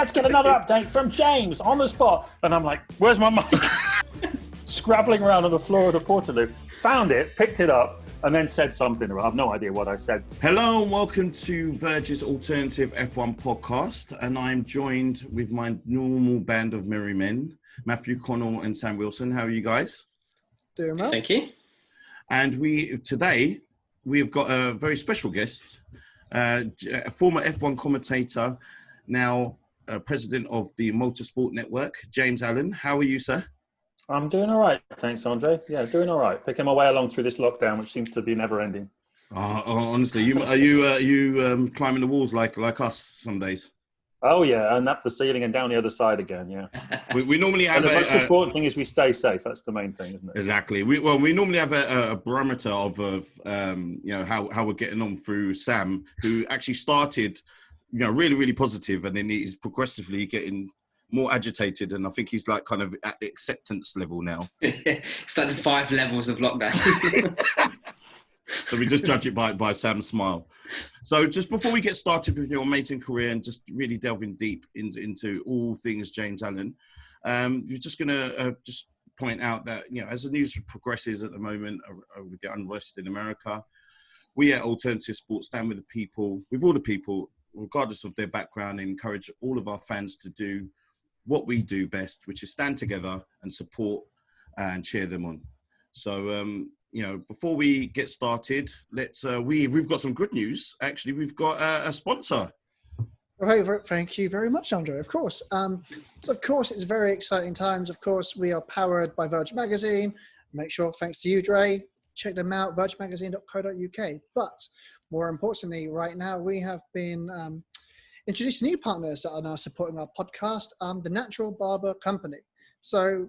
let's get another update from James on the spot. And I'm like, where's my mic? Scrabbling around on the floor of the portaloo, found it, picked it up, and then said something. I have no idea what I said. Hello and welcome to Verge's Alternative F1 podcast. And I'm joined with my normal band of merry men, Matthew Connell and Sam Wilson. How are you guys? Doing well. Thank you. And today we've got a very special guest, a former F1 commentator, now president of the Motorsport Network, James Allen. How are you, sir? I'm doing all right, thanks, Andre. Yeah, doing all right. Picking my way along through this lockdown, which seems to be never ending. Honestly, are you climbing the walls like us some days? Oh yeah, and up the ceiling and down the other side again. Yeah. We normally have the most important thing is we stay safe. That's the main thing, isn't it? Exactly. We normally have a barometer of how we're getting on through Sam, who actually started really positive, and then he's progressively getting more agitated, and I think he's like kind of at the acceptance level now. It's like the 5 levels of lockdown. So we just judge it by Sam's smile. So just before we get started with your amazing career and just really delving deep into all things James Allen, you're just going to just point out that, as the news progresses at the moment with the unrest in America, we at Alternative Sports stand with the people, with all the people, regardless of their background, and encourage all of our fans to do what we do best, which is stand together and support and cheer them on. So, before we get started, we've got some good news. Actually, we've got a sponsor. Thank you very much, Andre. Of course. So, of course, it's very exciting times. Of course, we are powered by Verge Magazine. Make sure, thanks to you, Dre, check them out, vergemagazine.co.uk. But more importantly, right now, we have been introducing new partners that are now supporting our podcast, the Natural Barber Company. So,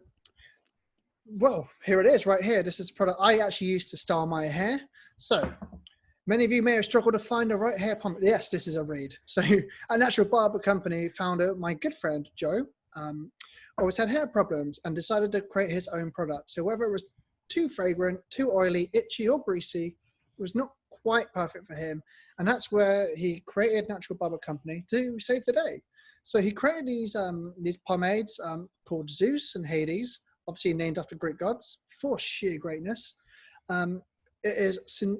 well, here it is right here. This is a product I actually use to style my hair. So many of you may have struggled to find a right hair pump. Yes, this is a read. So a Natural Barber Company founder, my good friend, Joe, always had hair problems and decided to create his own product. So whether it was too fragrant, too oily, itchy or greasy, it was not quite perfect for him. And that's where he created Natural Barber Company to save the day. So he created these pomades called Zeus and Hades, obviously named after Greek gods, for sheer greatness. It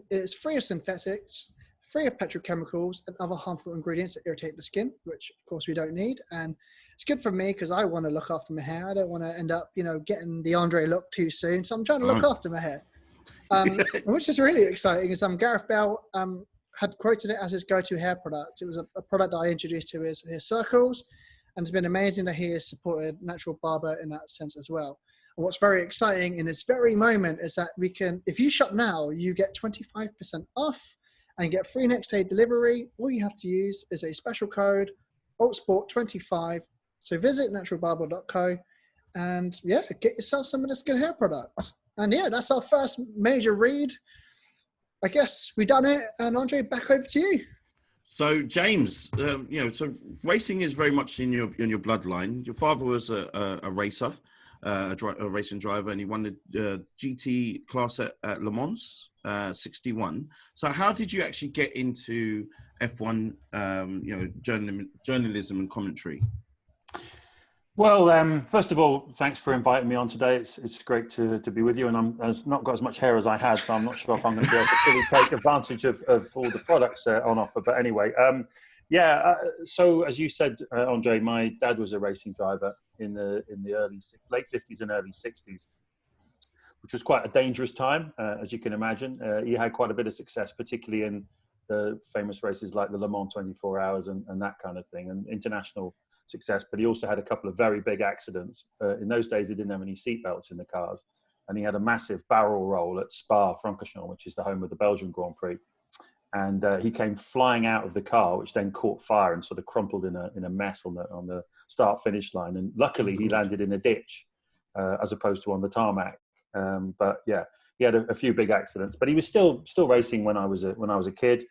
is free of synthetics, free of petrochemicals and other harmful ingredients that irritate the skin, which of course we don't need. And it's good for me because I want to look after my hair. I don't want to end up, getting the Andre look too soon. So I'm trying to look after my hair. Which is really exciting is Gareth Bell had quoted it as his go-to hair product. It was a product that I introduced to his circles, and it's been amazing that he has supported Natural Barber in that sense as well. And what's very exciting in this very moment is that if you shop now, you get 25% off and get free next day delivery. All you have to use is a special code, ALTSPORT25. So visit naturalbarber.co and get yourself some of this good hair product. And that's our first major read. I guess we done it. And Andre, back over to you. So James, so racing is very much in your bloodline. Your father was a racer, a racing driver, and he won the GT class at Le Mans 61. So how did you actually get into F1, journalism and commentary? Well, first of all, thanks for inviting me on today. It's great to be with you, and I've not got as much hair as I had, so I'm not sure if I'm going to be able to fully take advantage of all the products on offer. But anyway, so as you said, Andre, my dad was a racing driver in the late 50s and early 60s, which was quite a dangerous time, as you can imagine. He had quite a bit of success, particularly in the famous races like the Le Mans 24 Hours and that kind of thing, and international success. But he also had a couple of very big accidents. In those days, they didn't have any seatbelts in the cars, and he had a massive barrel roll at Spa-Francorchamps, which is the home of the Belgian Grand Prix. And he came flying out of the car, which then caught fire and sort of crumpled in a mess on the start-finish line. And luckily, he landed in a ditch as opposed to on the tarmac. But yeah, he had a few big accidents. But he was still racing when I was a kid.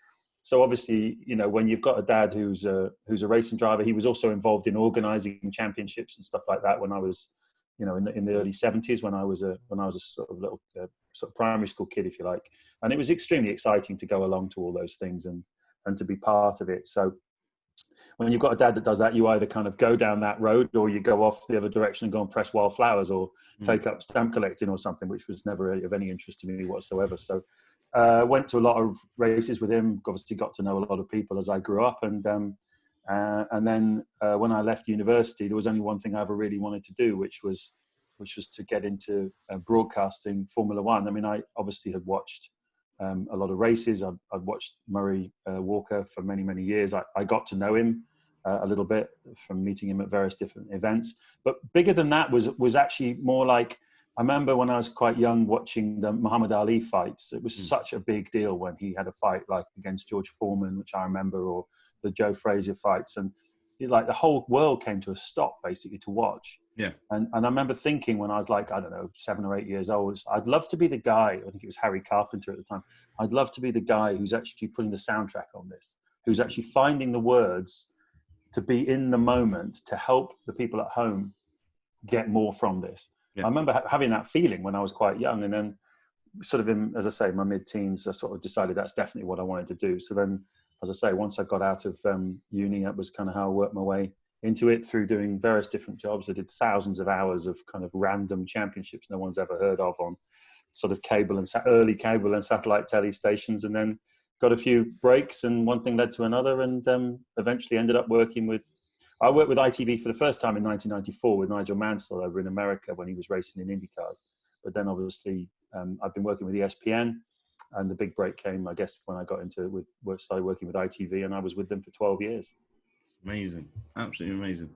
So obviously, when you've got a dad who's a racing driver, he was also involved in organising championships and stuff like that. When I was, in the early 70s, when I was a sort of little sort of primary school kid, if you like, and it was extremely exciting to go along to all those things and to be part of it. So when you've got a dad that does that, you either kind of go down that road or you go off the other direction and go and press wildflowers or take up stamp collecting or something, which was never of any interest to me whatsoever. So went to a lot of races with him, obviously got to know a lot of people as I grew up. And then when I left university, there was only one thing I ever really wanted to do, which was to get into broadcasting Formula One. I mean, I obviously had watched a lot of races. I'd watched Murray Walker for many, many years. I got to know him a little bit from meeting him at various different events. But bigger than that was actually more like, I remember when I was quite young watching the Muhammad Ali fights. It was such a big deal when he had a fight like against George Foreman, which I remember, or the Joe Frazier fights. And like the whole world came to a stop basically to watch. Yeah. And I remember thinking when I was like, I don't know, 7 or 8 years old, I'd love to be the guy, I think it was Harry Carpenter at the time. I'd love to be the guy who's actually putting the soundtrack on this, who's actually finding the words to be in the moment to help the people at home get more from this. Yeah. I remember having that feeling when I was quite young, and then sort of in, as I say, my mid-teens, I sort of decided that's definitely what I wanted to do. So then, as I say, once I got out of uni, that was kind of how I worked my way into it through doing various different jobs. I did thousands of hours of kind of random championships no one's ever heard of on sort of early cable and satellite telly stations, and then got a few breaks, and one thing led to another, and eventually ended up working with, I worked with ITV for the first time in 1994 with Nigel Mansell over in America when he was racing in IndyCars. But then obviously I've been working with ESPN, and the big break came, I guess, when I got into it, started working with ITV, and I was with them for 12 years. Amazing. Absolutely amazing.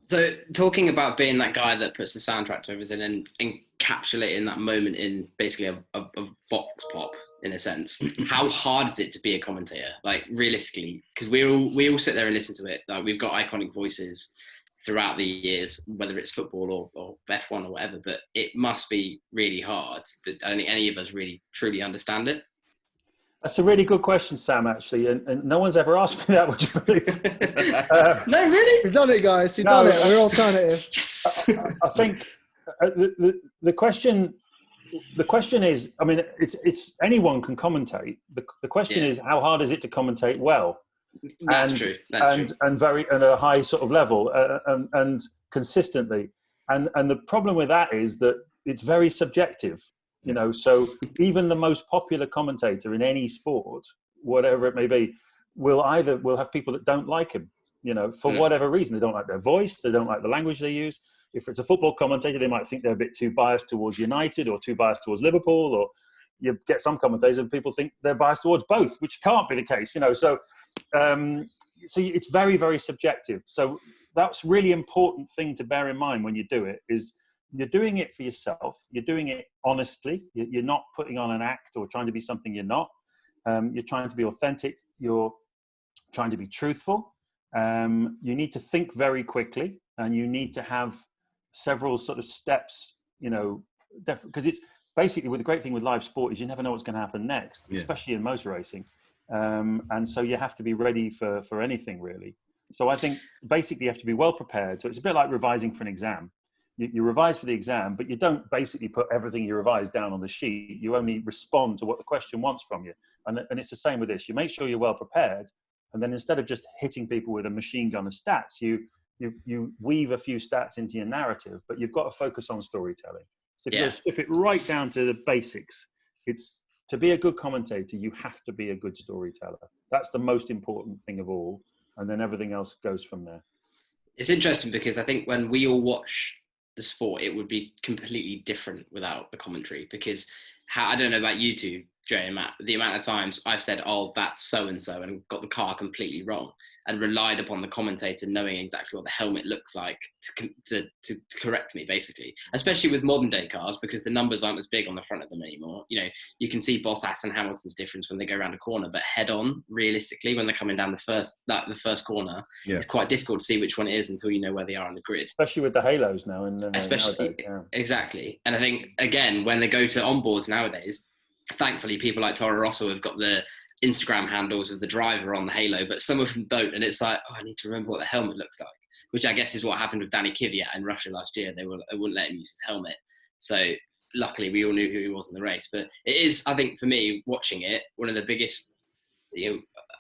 So talking about being that guy that puts the soundtrack to everything and encapsulating that moment in basically a vox pop, in a sense, how hard is it to be a commentator? Like realistically, because we all sit there and listen to it. Like we've got iconic voices throughout the years, whether it's football or F1 or whatever, but it must be really hard. But I don't think any of us really truly understand it. That's a really good question, Sam, actually. And no one's ever asked me that, would you believe? No, really? We've done it, guys. You've done it. We're alternative. Yes. I think the question is, I mean, it's anyone can commentate. The question is, how hard is it to commentate well? That's true. That's true. And very at a high sort of level and consistently. And the problem with that is that it's very subjective. You know, so even the most popular commentator in any sport, whatever it may be, will have people that don't like him, you know, for whatever reason. They don't like their voice, they don't like the language they use. If it's a football commentator, they might think they're a bit too biased towards United or too biased towards Liverpool, or you get some commentators and people think they're biased towards both, which can't be the case, you know. So it's very, very subjective. So that's really important thing to bear in mind when you do it is, you're doing it for yourself. You're doing it honestly. You're not putting on an act or trying to be something you're not. You're trying to be authentic. You're trying to be truthful. You need to think very quickly, and you need to have several sort of steps, you know, because it's basically, the great thing with live sport is you never know what's going to happen next, especially in motor racing. And so you have to be ready for anything, really. So I think basically you have to be well prepared. So it's a bit like revising for an exam. You revise for the exam, but you don't basically put everything you revise down on the sheet. You only respond to what the question wants from you. And it's the same with this. You make sure you're well prepared. And then instead of just hitting people with a machine gun of stats, you weave a few stats into your narrative, but you've got to focus on storytelling. So if you strip it right down to the basics, it's to be a good commentator, you have to be a good storyteller. That's the most important thing of all. And then everything else goes from there. It's interesting because I think when we all watch the sport, it would be completely different without the commentary, because I don't know about you two, Jay and Matt, the amount of times I've said, oh, that's so-and-so, and got the car completely wrong, and relied upon the commentator knowing exactly what the helmet looks like to correct me, basically, especially with modern day cars, because the numbers aren't as big on the front of them anymore. You know, you can see Bottas and Hamilton's difference when they go around a corner, but head on, realistically, when they're coming down the first corner, it's quite difficult to see which one it is until you know where they are on the grid. Especially with the halos now. Especially, exactly. And I think, again, when they go to onboards nowadays, thankfully, people like Toro Rosso have got the Instagram handles of the driver on the halo, but some of them don't. And it's like, oh, I need to remember what the helmet looks like, which I guess is what happened with Danny Kvyat in Russia last year. They wouldn't let him use his helmet. So luckily, we all knew who he was in the race. But it is, I think, for me, watching it, one of the biggest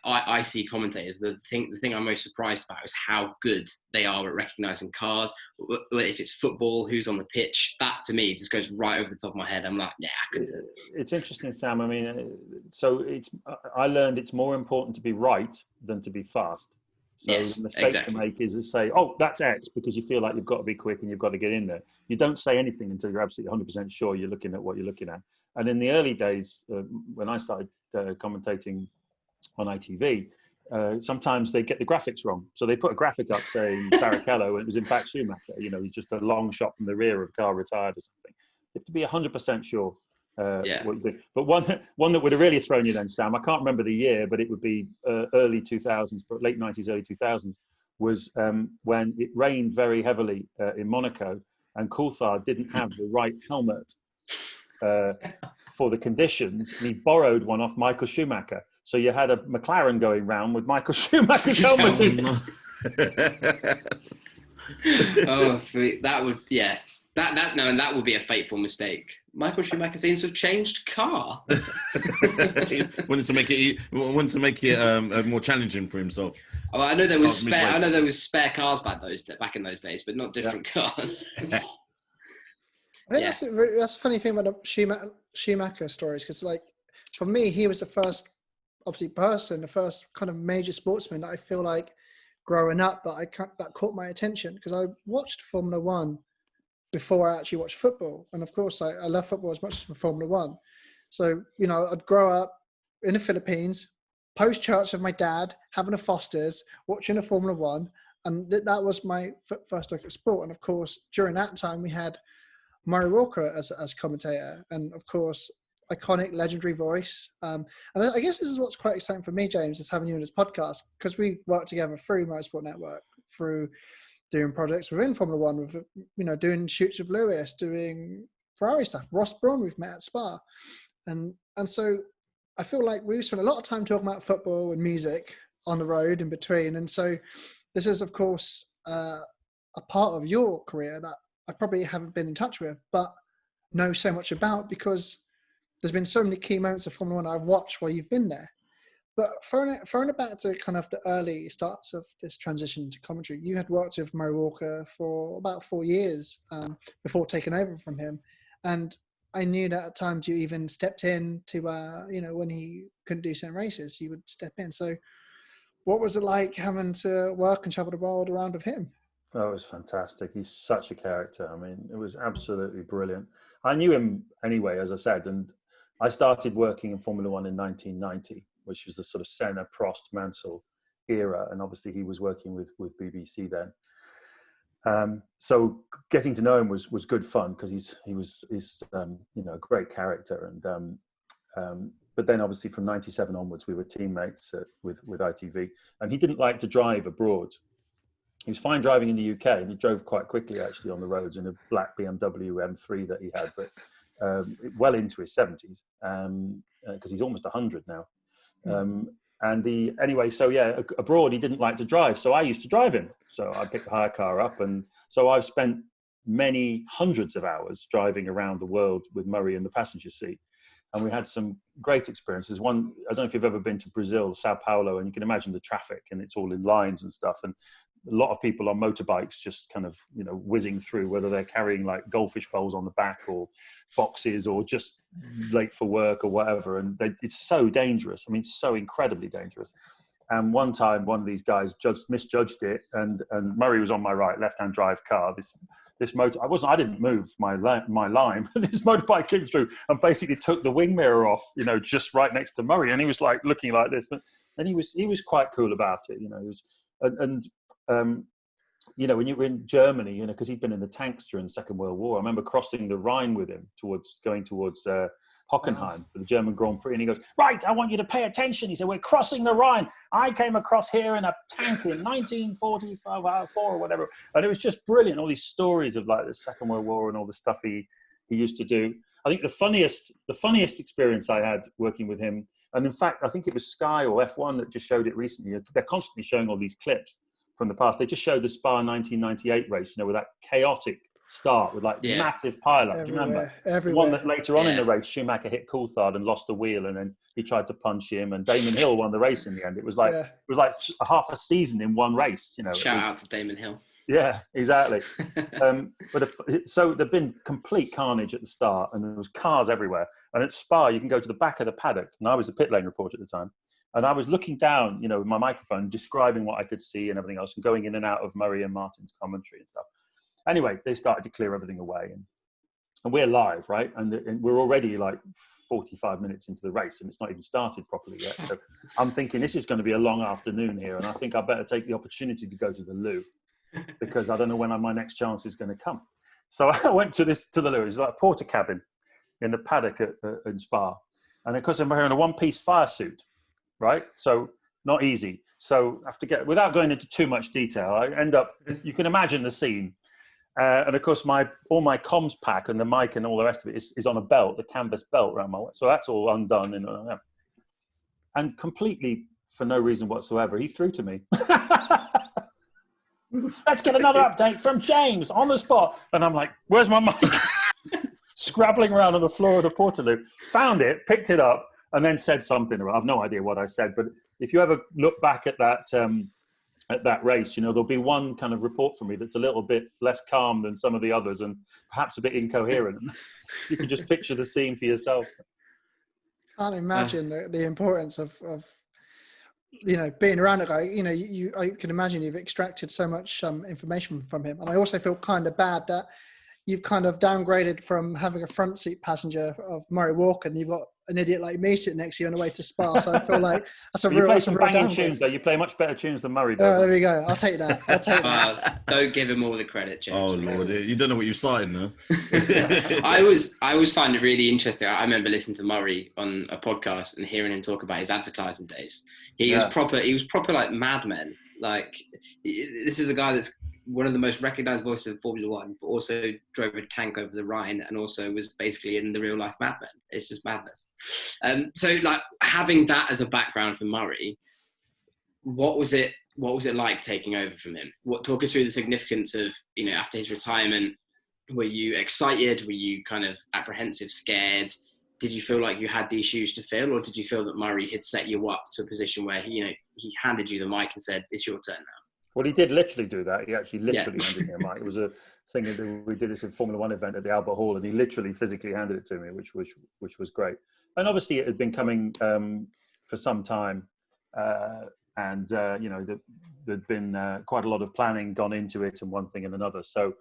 I see commentators, the thing I'm most surprised about is how good they are at recognising cars. If it's football, who's on the pitch, that to me just goes right over the top of my head. I'm like, yeah, I couldn't do it. It's interesting, Sam. I mean, so I learned it's more important to be right than to be fast. So Yes, the mistake exactly. to make is to say, oh, that's X, because you feel like you've got to be quick and you've got to get in there. You don't say anything until you're absolutely 100% sure you're looking at what you're looking at. And in the early days, when I started commentating on ITV, sometimes they get the graphics wrong. So they put a graphic up saying Barrichello, and it was in fact Schumacher. You know, just a long shot from the rear of a car retired or something. You have to be 100% sure. Yeah. But one that would have really thrown you then, Sam, I can't remember the year, but it would be early 2000s, but late 90s, early 2000s, was when it rained very heavily in Monaco, and Coulthard didn't have the right helmet for the conditions. And he borrowed one off Michael Schumacher. So you had a McLaren going round with Michael Schumacher's helmet in. Oh, sweet. That would, yeah. That would be a fateful mistake. Michael Schumacher seems to have changed car. wanted to make it more challenging for himself. Oh, I know there was spare cars back in those days, but not different cars. I think that's a funny thing about the Schumacher stories, because like for me, he was the first the first kind of major sportsman that I feel like growing up that caught my attention, because I watched Formula One before I actually watched football. And of course, I love football as much as Formula One. So, you know, I'd grow up in the Philippines, post church of my dad, having a Foster's, watching a Formula One. And that was my first look at sport. And of course, during that time, we had Murray Walker as commentator. And of course, iconic, legendary voice. And I guess this is what's quite exciting for me, James, is having you in this podcast, because we worked together through Motorsport Network, through doing projects within Formula One, with, you know, doing shoots with Lewis, doing Ferrari stuff. Ross Brawn we've met at Spa, and so I feel like we've spent a lot of time talking about football and music on the road in between. And so this is, of course, a part of your career that I probably haven't been in touch with, but know so much about, because there's been so many key moments of Formula One I've watched while you've been there. But throwing it back to kind of the early starts of this transition to commentary, you had worked with Murray Walker for about 4 years before taking over from him. And I knew that at times you even stepped in to, you know, when he couldn't do certain races, you would step in. So what was it like having to work and travel the world around with him? Oh, it was fantastic. He's such a character. I mean, it was absolutely brilliant. I knew him anyway, as I said, and I started working in Formula One in 1990. Which was the sort of Senna, Prost, Mansell era. And obviously he was working with BBC then. So getting to know him was good fun, because he was you know, a great character. And but then obviously from 97 onwards, we were teammates with ITV. And he didn't like to drive abroad. He was fine driving in the UK, and he drove quite quickly actually on the roads in a black BMW M3 that he had, but well into his 70s, because he's almost 100 now. Abroad he didn't like to drive, so I used to drive him. So I picked a hire car up, and so I've spent many hundreds of hours driving around the world with Murray in the passenger seat, and we had some great experiences. One, I don't know if you've ever been to Brazil, Sao Paulo, and you can imagine the traffic, and it's all in lines and stuff, and a lot of people on motorbikes just kind of, you know, whizzing through, whether they're carrying like goldfish bowls on the back or boxes or just late for work or whatever. And it's so dangerous. I mean, it's so incredibly dangerous. And one time, one of these guys misjudged it, and Murray was on my right, left-hand drive car. This motor, I didn't move my line. This motorbike came through and basically took the wing mirror off, you know, just right next to Murray, and he was like looking like this. But then he was quite cool about it, you know. He was, you know, when you were in Germany, you know, because he'd been in the tanks during the Second World War. I remember crossing the Rhine with him going towards Hockenheim for the German Grand Prix, and he goes, "Right, I want you to pay attention." He said, "We're crossing the Rhine. I came across here in a tank in 1944 or whatever," and it was just brilliant. All these stories of like the Second World War and all the stuff he used to do. I think the funniest experience I had working with him, and in fact, I think it was Sky or F1 that just showed it recently. They're constantly showing all these clips from the past. They just showed the Spa 1998 race, you know, with that chaotic start with like massive pile up. Do you remember? Everywhere. The one that later on in the race, Schumacher hit Coulthard and lost the wheel, and then he tried to punch him, and Damon Hill won the race in the end. It was like a half a season in one race. You know. Shout out to Damon Hill. Yeah, exactly. So there'd been complete carnage at the start, and there was cars everywhere. And at Spa, you can go to the back of the paddock, and I was the pit lane reporter at the time, and I was looking down, you know, with my microphone, describing what I could see and everything else, and going in and out of Murray and Martin's commentary and stuff. Anyway, they started to clear everything away, and we're live, right? And we're already like 45 minutes into the race, and it's not even started properly yet. So I'm thinking this is going to be a long afternoon here, and I think I better take the opportunity to go to the loo, because I don't know when my next chance is going to come. So I went to the loo. It's like a porter cabin in the paddock in Spa. And of course, I'm wearing a one-piece fire suit, right? So not easy. So I have to without going into too much detail, I end up, you can imagine the scene. And of course, all my comms pack and the mic and all the rest of it is on a belt, the canvas belt around my waist. So that's all undone. And completely, for no reason whatsoever, he threw to me. Let's get another update from James on the spot. And I'm like, where's my mic? Scrabbling around on the floor of the portaloo. Found it, picked it up, and then said something. I have no idea what I said. But if you ever look back at that race, you know, there'll be one kind of report from me that's a little bit less calm than some of the others and perhaps a bit incoherent. You can just picture the scene for yourself. Can't imagine the importance of you know, being around a guy. You know, I can imagine you've extracted so much information from him. And I also feel kind of bad that you've kind of downgraded from having a front seat passenger of Murray Walker, and you've got an idiot like me sitting next to you on the way to Spa. So I feel like that's a real. You play some banging tunes, though. You play much better tunes than Murray does. Oh, there we go. I'll take that. Don't give him all the credit, James. Oh Lord, you don't know what you've started now. I always find it really interesting. I remember listening to Murray on a podcast and hearing him talk about his advertising days. He was proper like Mad Men. Like, this is a guy that's one of the most recognised voices of Formula One, but also drove a tank over the Rhine and also was basically in the real life Mad Men. It's just madness. So like having that as a background for Murray, what was it like taking over from him? Talk us through the significance of, you know, after his retirement. Were you excited? Were you kind of apprehensive, scared? Did you feel like you had these shoes to fill, or did you feel that Murray had set you up to a position where he handed you the mic and said, "It's your turn now"? Well, he did literally do that. He actually literally handed me a mic. It was a thing that we did this in Formula One event at the Albert Hall, and he literally physically handed it to me, which was great. And obviously, it had been coming for some time, and you know, there'd been quite a lot of planning gone into it, and one thing and another. So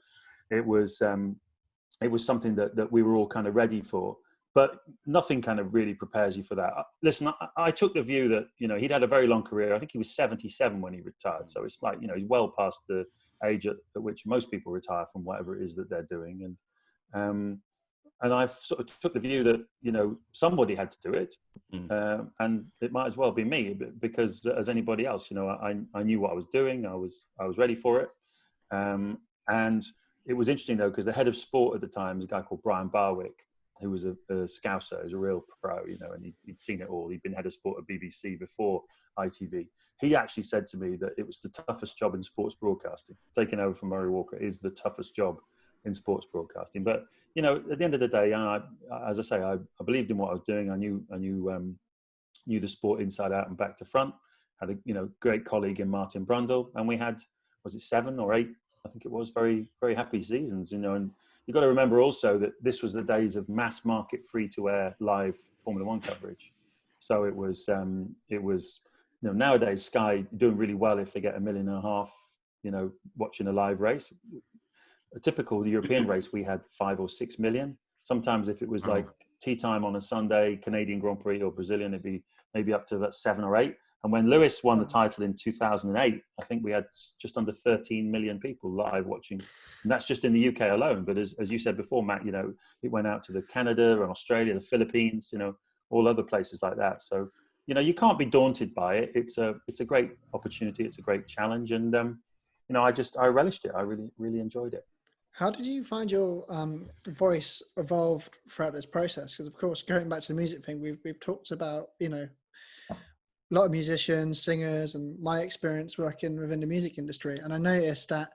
it was something that we were all kind of ready for. But nothing kind of really prepares you for that. Listen, I took the view that, you know, he'd had a very long career. I think he was 77 when he retired. So it's like, you know, he's well past the age at which most people retire from whatever it is that they're doing. And I've sort of took the view that, you know, somebody had to do it. And it might as well be me, because as anybody else, you know, I knew what I was doing. I was ready for it. And it was interesting, though, because the head of sport at the time was a guy called Brian Barwick, who was a scouser, who's a real pro, you know, and he'd seen it all. He'd been head of sport at BBC before ITV. He actually said to me that it was the toughest job in sports broadcasting. Taking over from Murray Walker is the toughest job in sports broadcasting. But, you know, at the end of the day, as I say, I believed in what I was doing. I knew the sport inside out and back to front. Had a great colleague in Martin Brundle, and we had, was it 7 or 8? I think it was very, very happy seasons, you know. And you've got to remember also that this was the days of mass market free-to-air live Formula One coverage. So it was, you know, nowadays Sky doing really well if they get 1.5 million, you know, watching a live race. A typical European race, we had 5 or 6 million. Sometimes if it was like tea time on a Sunday, Canadian Grand Prix or Brazilian, it'd be maybe up to about 7 or 8. And when Lewis won the title in 2008, I think we had just under 13 million people live watching. And that's just in the UK alone. But as you said before, Matt, you know, it went out to the Canada and Australia, the Philippines, you know, all other places like that. So, you know, you can't be daunted by it. It's a great opportunity. It's a great challenge. And, you know, I relished it. I really, really enjoyed it. How did you find your voice evolved throughout this process? Because, of course, going back to the music thing, we've talked about, you know, a lot of musicians, singers, and my experience working within the music industry. And I noticed that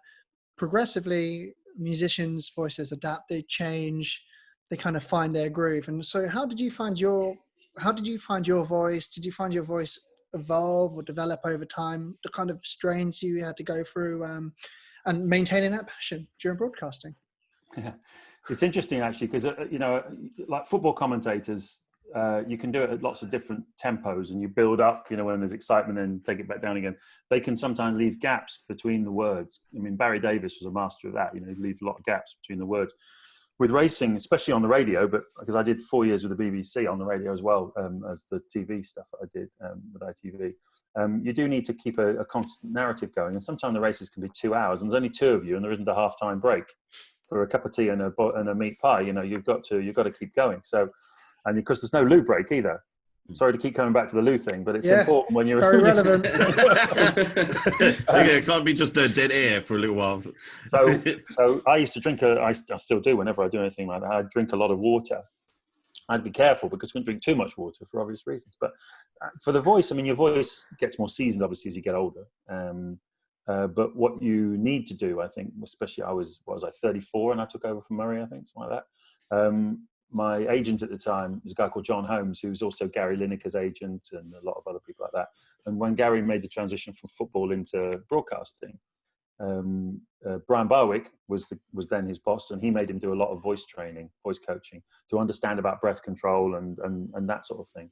progressively, musicians' voices adapt, they change, they kind of find their groove. And so how did you find your voice? Did you find your voice evolve or develop over time? The kind of strains you had to go through, and maintaining that passion during broadcasting? Yeah. It's interesting actually, because like football commentators, you can do it at lots of different tempos, and you build up, when there's excitement and take it back down again. They can sometimes leave gaps between the words. I mean, Barry Davis was a master of that. He'd leave a lot of gaps between the words. With racing, especially on the radio, but because I did 4 years with the BBC on the radio as well, as the TV stuff that I did with ITV, you do need to keep a constant narrative going. And sometimes the races can be 2 hours, and there's only two of you, and there isn't a half-time break for a cup of tea and a meat pie. You've got to keep going. So, and because there's no loo break either. Sorry to keep coming back to the loo thing, but it's important when you're very relevant. It can't be just dead air for a little while. So I used to drink I still do whenever I do anything like that. I drink a lot of water. I'd be careful because you couldn't drink too much water for obvious reasons. But for the voice, I mean, your voice gets more seasoned obviously as you get older. But what you need to do, I think, especially I was 34 and I took over from Murray, I think, something like that. My agent at the time was a guy called John Holmes, who was also Gary Lineker's agent and a lot of other people like that. And when Gary made the transition from football into broadcasting, Brian Barwick was then his boss, and he made him do a lot of voice training, voice coaching, to understand about breath control and that sort of thing.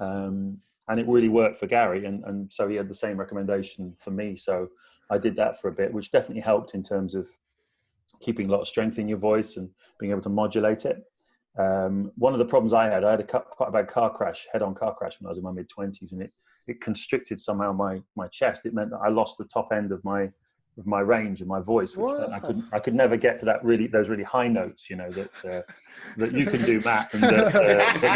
And it really worked for Gary, and so he had the same recommendation for me. So I did that for a bit, which definitely helped in terms of keeping a lot of strength in your voice and being able to modulate it. One of the problems I had quite a bad head-on car crash when I was in my mid-20s, and it constricted somehow my chest. It meant that I lost the top end of my range and my voice, which I could never get to those really high notes, that you can do, Matt, and that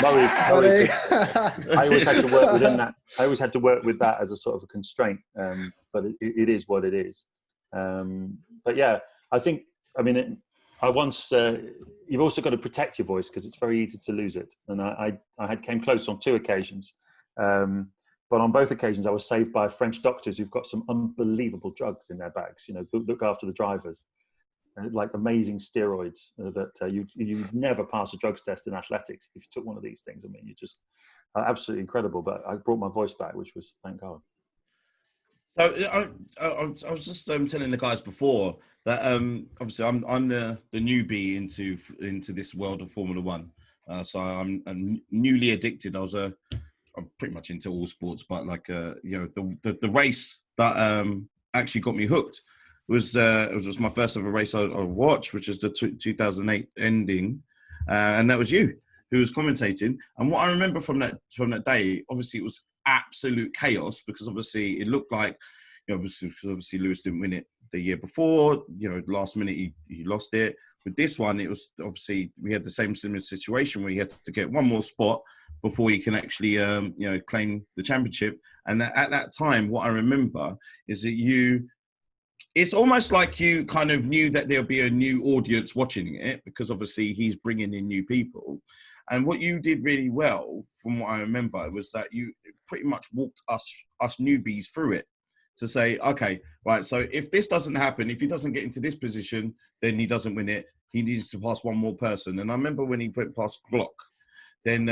Murray could. I always had to work within that. I always had to work with that as a sort of a constraint, but it is what it is. But yeah, I think, I mean, you've also got to protect your voice because it's very easy to lose it. And I came close on 2 occasions. But on both occasions, I was saved by French doctors who've got some unbelievable drugs in their bags, look after the drivers. Like amazing steroids that you'd never pass a drugs test in athletics if you took one of these things. I mean, you just are absolutely incredible. But I brought my voice back, which was, thank God. So I was just telling the guys before that obviously I'm the newbie into this world of Formula One. So I'm newly addicted. I'm pretty much into all sports, but like the race that actually got me hooked was my first ever race I watched, which is the 2008 ending, and that was you who was commentating. And what I remember from that day, obviously it was absolute chaos because obviously it looked like, obviously Lewis didn't win it the year before, last minute he lost it. With this one, it was obviously we had the similar situation where he had to get one more spot before he can actually claim the championship. And at that time, what I remember is that it's almost like you kind of knew that there'll be a new audience watching it because obviously he's bringing in new people. And what you did really well, from what I remember, was that you pretty much walked us newbies through it to say, okay, right, so if this doesn't happen, if he doesn't get into this position, then he doesn't win it. He needs to pass one more person. And I remember when he went past Glock, then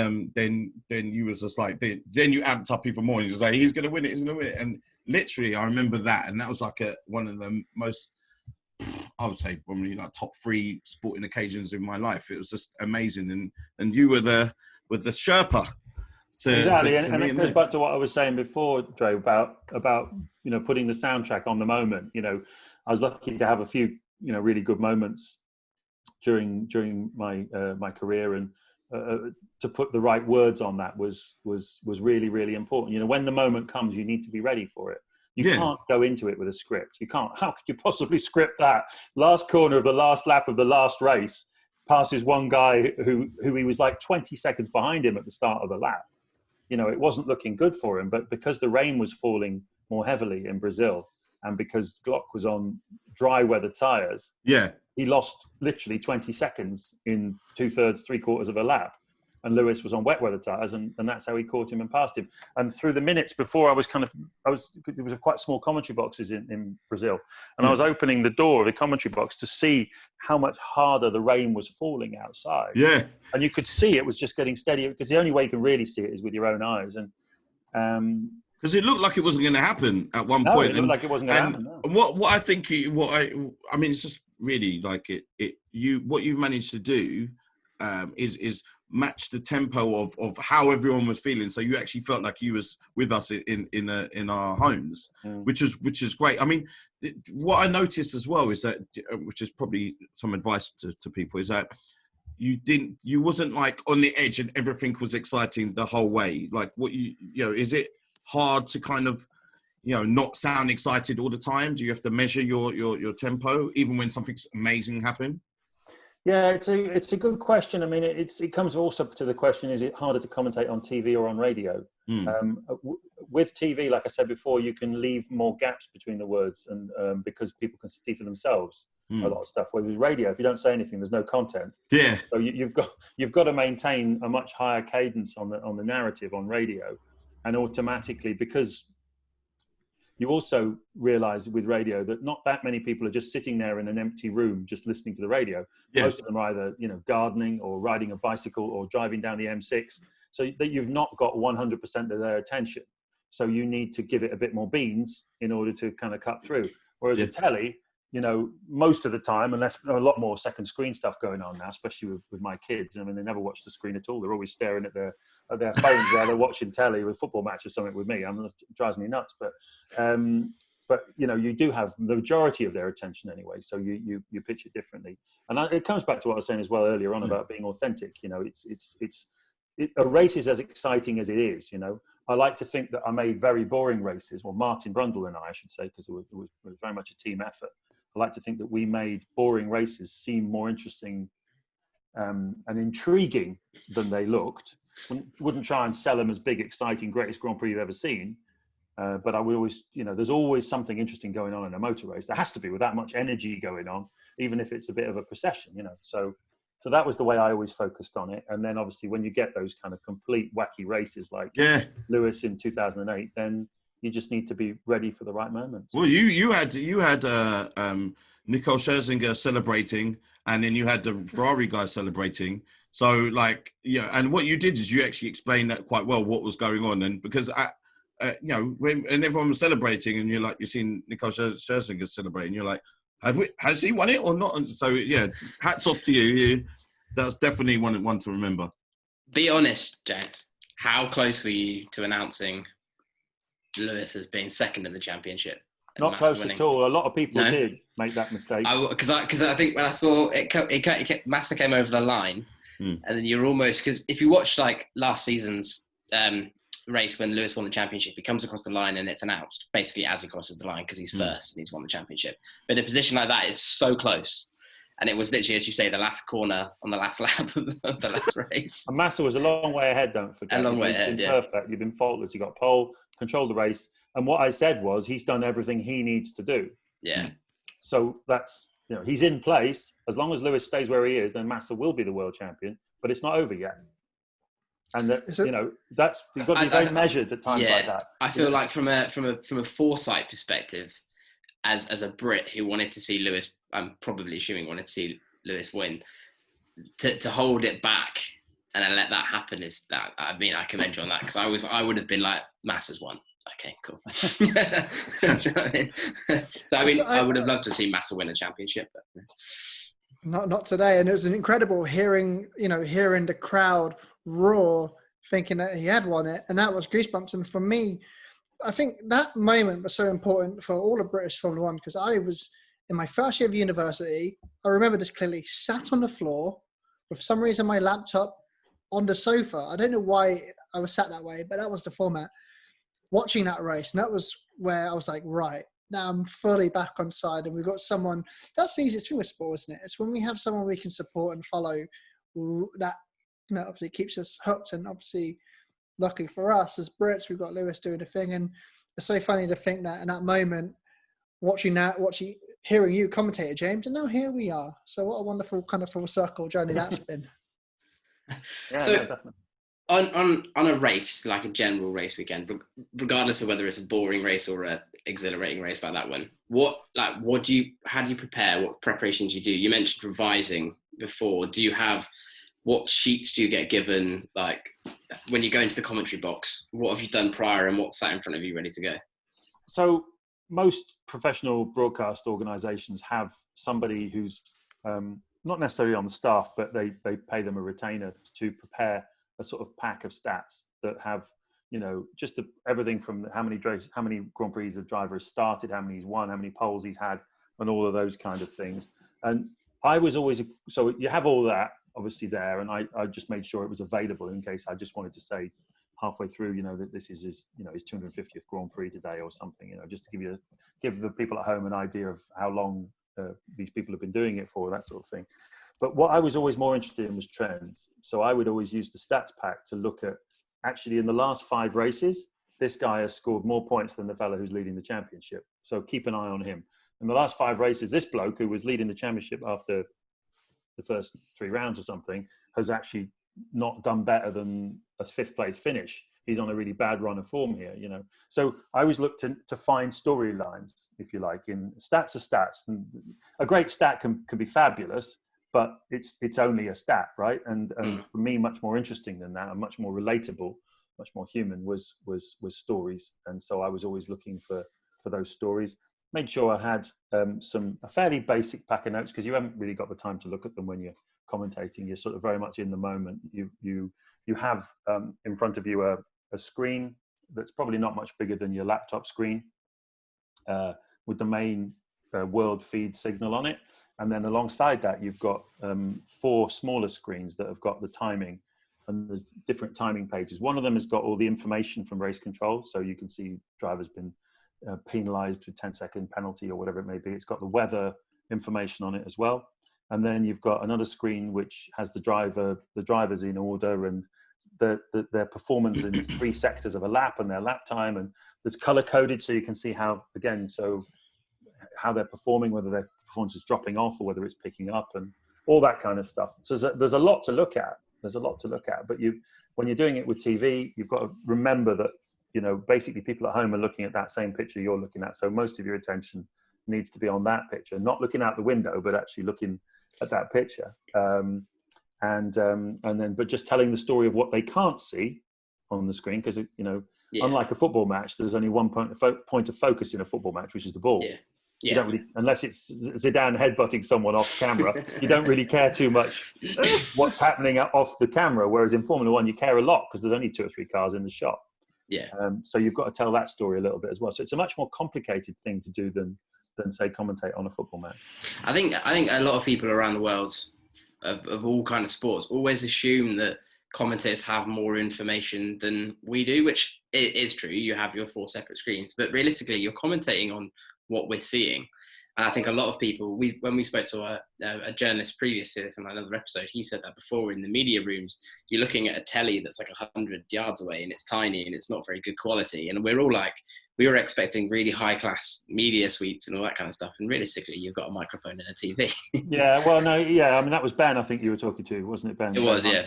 you was just like, then you amped up even more. And you was like, he's going to win it, he's going to win it. And literally, I remember that. And that was like one of the most, I would say, probably like top 3 sporting occasions in my life. It was just amazing. And you were the Sherpa. Exactly, and it goes back to what I was saying before, Dre, about putting the soundtrack on the moment. I was lucky to have a few really good moments during my career, and to put the right words on that was really, really important. When the moment comes, you need to be ready for it. You can't go into it with a script. You can't. How could you possibly script that? Last corner of the last lap of the last race passes one guy who he was like 20 seconds behind him at the start of the lap. It wasn't looking good for him, but because the rain was falling more heavily in Brazil and because Glock was on dry weather tyres, he lost literally 20 seconds in 2/3, 3/4 of a lap. and Lewis was on wet weather tyres, and that's how he caught him and passed him. And through the minutes before, there was quite small commentary boxes in Brazil, and I was opening the door of the commentary box to see how much harder the rain was falling outside. Yeah. And you could see it was just getting steadier, because the only way you can really see it is with your own eyes. And because it looked like it wasn't going to happen at one point. It looked like it wasn't going to happen. No. And what I think, I mean, it's just really like what you've managed to do is match the tempo of how everyone was feeling. So you actually felt like you was with us in our homes, which is great. I mean, what I noticed as well is that, which is probably some advice to people, is that you wasn't like on the edge and everything was exciting the whole way. Like is it hard to kind of, not sound excited all the time? Do you have to measure your tempo even when something's amazing happen? Yeah, it's a good question. I mean, it comes also to the question: is it harder to commentate on TV or on radio? With TV, like I said before, you can leave more gaps between the words, and because people can see for themselves a lot of stuff. Whereas with radio, if you don't say anything, there's no content. Yeah. So you've got to maintain a much higher cadence on the narrative on radio, and automatically, because you also realize with radio that not that many people are just sitting there in an empty room just listening to the radio. Yeah. Most of them are either gardening or riding a bicycle or driving down the M6, so that you've not got 100% of their attention. So you need to give it a bit more beans in order to kind of cut through. Whereas a telly, most of the time, unless a lot more second screen stuff going on now, especially with my kids. I mean, they never watch the screen at all. They're always staring at their phones while they're watching telly with football match or something with me. It drives me nuts. But you do have the majority of their attention anyway. So you pitch it differently. And it comes back to what I was saying as well earlier on about being authentic. A race is as exciting as it is. I like to think that I made very boring races. Well, Martin Brundle and I should say, because it was very much a team effort. I like to think that we made boring races seem more interesting and intriguing than they looked. Wouldn't try and sell them as big, exciting, greatest Grand Prix you've ever seen. But I would always, there's always something interesting going on in a motor race. There has to be, with that much energy going on, even if it's a bit of a procession, So that was the way I always focused on it. And then obviously when you get those kind of complete wacky races like Lewis in 2008, then you just need to be ready for the right moment. Well, you had Nicole Scherzinger celebrating, and then you had the Ferrari guys celebrating. So and what you did is you actually explained that quite well, what was going on. And because when everyone was celebrating, and you're seeing Nicole Scherzinger celebrating, you're like, has he won it or not? And so hats off to you. That's definitely one to remember. Be honest, James. How close were you to announcing Lewis as being second in the championship? Not close at all. A lot of people did make that mistake. Because I think when I saw it Massa came over the line, and then you're almost, because if you watch last season's race when Lewis won the championship, he comes across the line and it's announced basically as he crosses the line because he's first and he's won the championship. But in a position like that, it's so close. And it was literally, as you say, the last corner on the last lap of the last race. And Massa was a long way ahead, don't forget. A long way ahead, yeah. Perfect. You've been faultless. You got pole, controlled the race. And what I said was he's done everything he needs to do. Yeah. So that's, he's in place. As long as Lewis stays where he is, then Massa will be the world champion. But it's not over yet. And that, that's, you've got to be very measured at times like that. I feel like from a foresight perspective, as a Brit who wanted to see Lewis, I'm probably assuming wanted to see Lewis win, to hold it back and then let that happen is that, I mean, I commend you on that, because I would have been like, Massa's won. Okay, cool. Do you know what I mean? So I would have loved to see Massa win a championship, but not today. And it was an incredible hearing the crowd roar, thinking that he had won it, and that was goosebumps. And for me, I think that moment was so important for all of British Formula One, because I was in my first year of university. I remember this clearly, sat on the floor with some reason my laptop on the sofa. I don't know why I was sat that way, but that was the format, watching that race. And that was where I was like, right, now I'm fully back on side. And we've got someone, that's the easiest thing with sport, isn't it? It's when we have someone we can support and follow that, obviously keeps us hooked. And obviously, luckily for us as Brits, we've got Lewis doing the thing. And it's so funny to think that in that moment, hearing you commentator, James, and now here we are. So what a wonderful kind of full circle journey that's been. Yeah, So no, definitely. on a race, like a general race weekend, regardless of whether it's a boring race or a exhilarating race like that one, how do you prepare? What preparations you do? You mentioned revising before. What sheets do you get given? Like when you go into the commentary box, what have you done prior and what's sat in front of you ready to go? So most professional broadcast organizations have somebody who's not necessarily on the staff, but they pay them a retainer to prepare a sort of pack of stats that have, just everything from how many Grand Prix the driver has started, how many he's won, how many poles he's had, and all of those kind of things. And I was always, so you have all that obviously there, and I just made sure it was available in case I just wanted to say halfway through, that this is his 250th Grand Prix today or something, just to give the people at home an idea of how long these people have been doing it for, that sort of thing. But what I was always more interested in was trends. So I would always use the stats pack to look at, actually in the last 5 races, this guy has scored more points than the fellow who's leading the championship. So keep an eye on him. In the last 5 races, this bloke who was leading the championship after the first 3 rounds or something has actually not done better than a 5th place finish. He's on a really bad run of form here, So I always look to find storylines, if you like, in stats are stats. And a great stat can be fabulous, but it's only a stat, right? And for me, much more interesting than that, and much more relatable, much more human was stories. And so I was always looking for those stories. Made sure I had a fairly basic pack of notes, because you haven't really got the time to look at them when you're commentating. You're sort of very much in the moment. You have in front of you a screen that's probably not much bigger than your laptop screen, with the main world feed signal on it. And then alongside that, you've got 4 smaller screens that have got the timing, and there's different timing pages. One of them has got all the information from race control. So you can see driver's been penalized with 10-second penalty or whatever it may be. It's got the weather information on it as well. And then you've got another screen which has the drivers in order and their performance in 3 sectors of a lap and their lap time. And it's color coded so you can see how they're performing, whether their performance is dropping off or whether it's picking up, and all that kind of stuff. So there's a lot to look at. But when you're doing it with TV, you've got to remember that, basically people at home are looking at that same picture you're looking at. So most of your attention needs to be on that picture, not looking out the window, but actually looking at that picture. But just telling the story of what they can't see on the screen, because unlike a football match, there's only one point of focus in a football match, which is the ball. You don't really, unless it's Zidane headbutting someone off camera, you don't really care too much what's happening off the camera. Whereas in Formula One, you care a lot because there's only 2 or 3 cars in the shot. So you've got to tell that story a little bit as well. So it's a much more complicated thing to do than say commentate on a football match. I think a lot of people around the world of all kind of sports always assume that commentators have more information than we do, which is true. You have your 4 separate screens, but realistically, you're commentating on what we're seeing. And I think a lot of people, when we spoke to a journalist previous to this in another episode, he said that before in the media rooms, you're looking at a telly that's like 100 yards away and it's tiny and it's not very good quality. And we're all like, we were expecting really high class media suites and all that kind of stuff. And realistically, you've got a microphone and a TV. I mean, that was Ben, I think you were talking to, wasn't it, Ben? It was, yeah.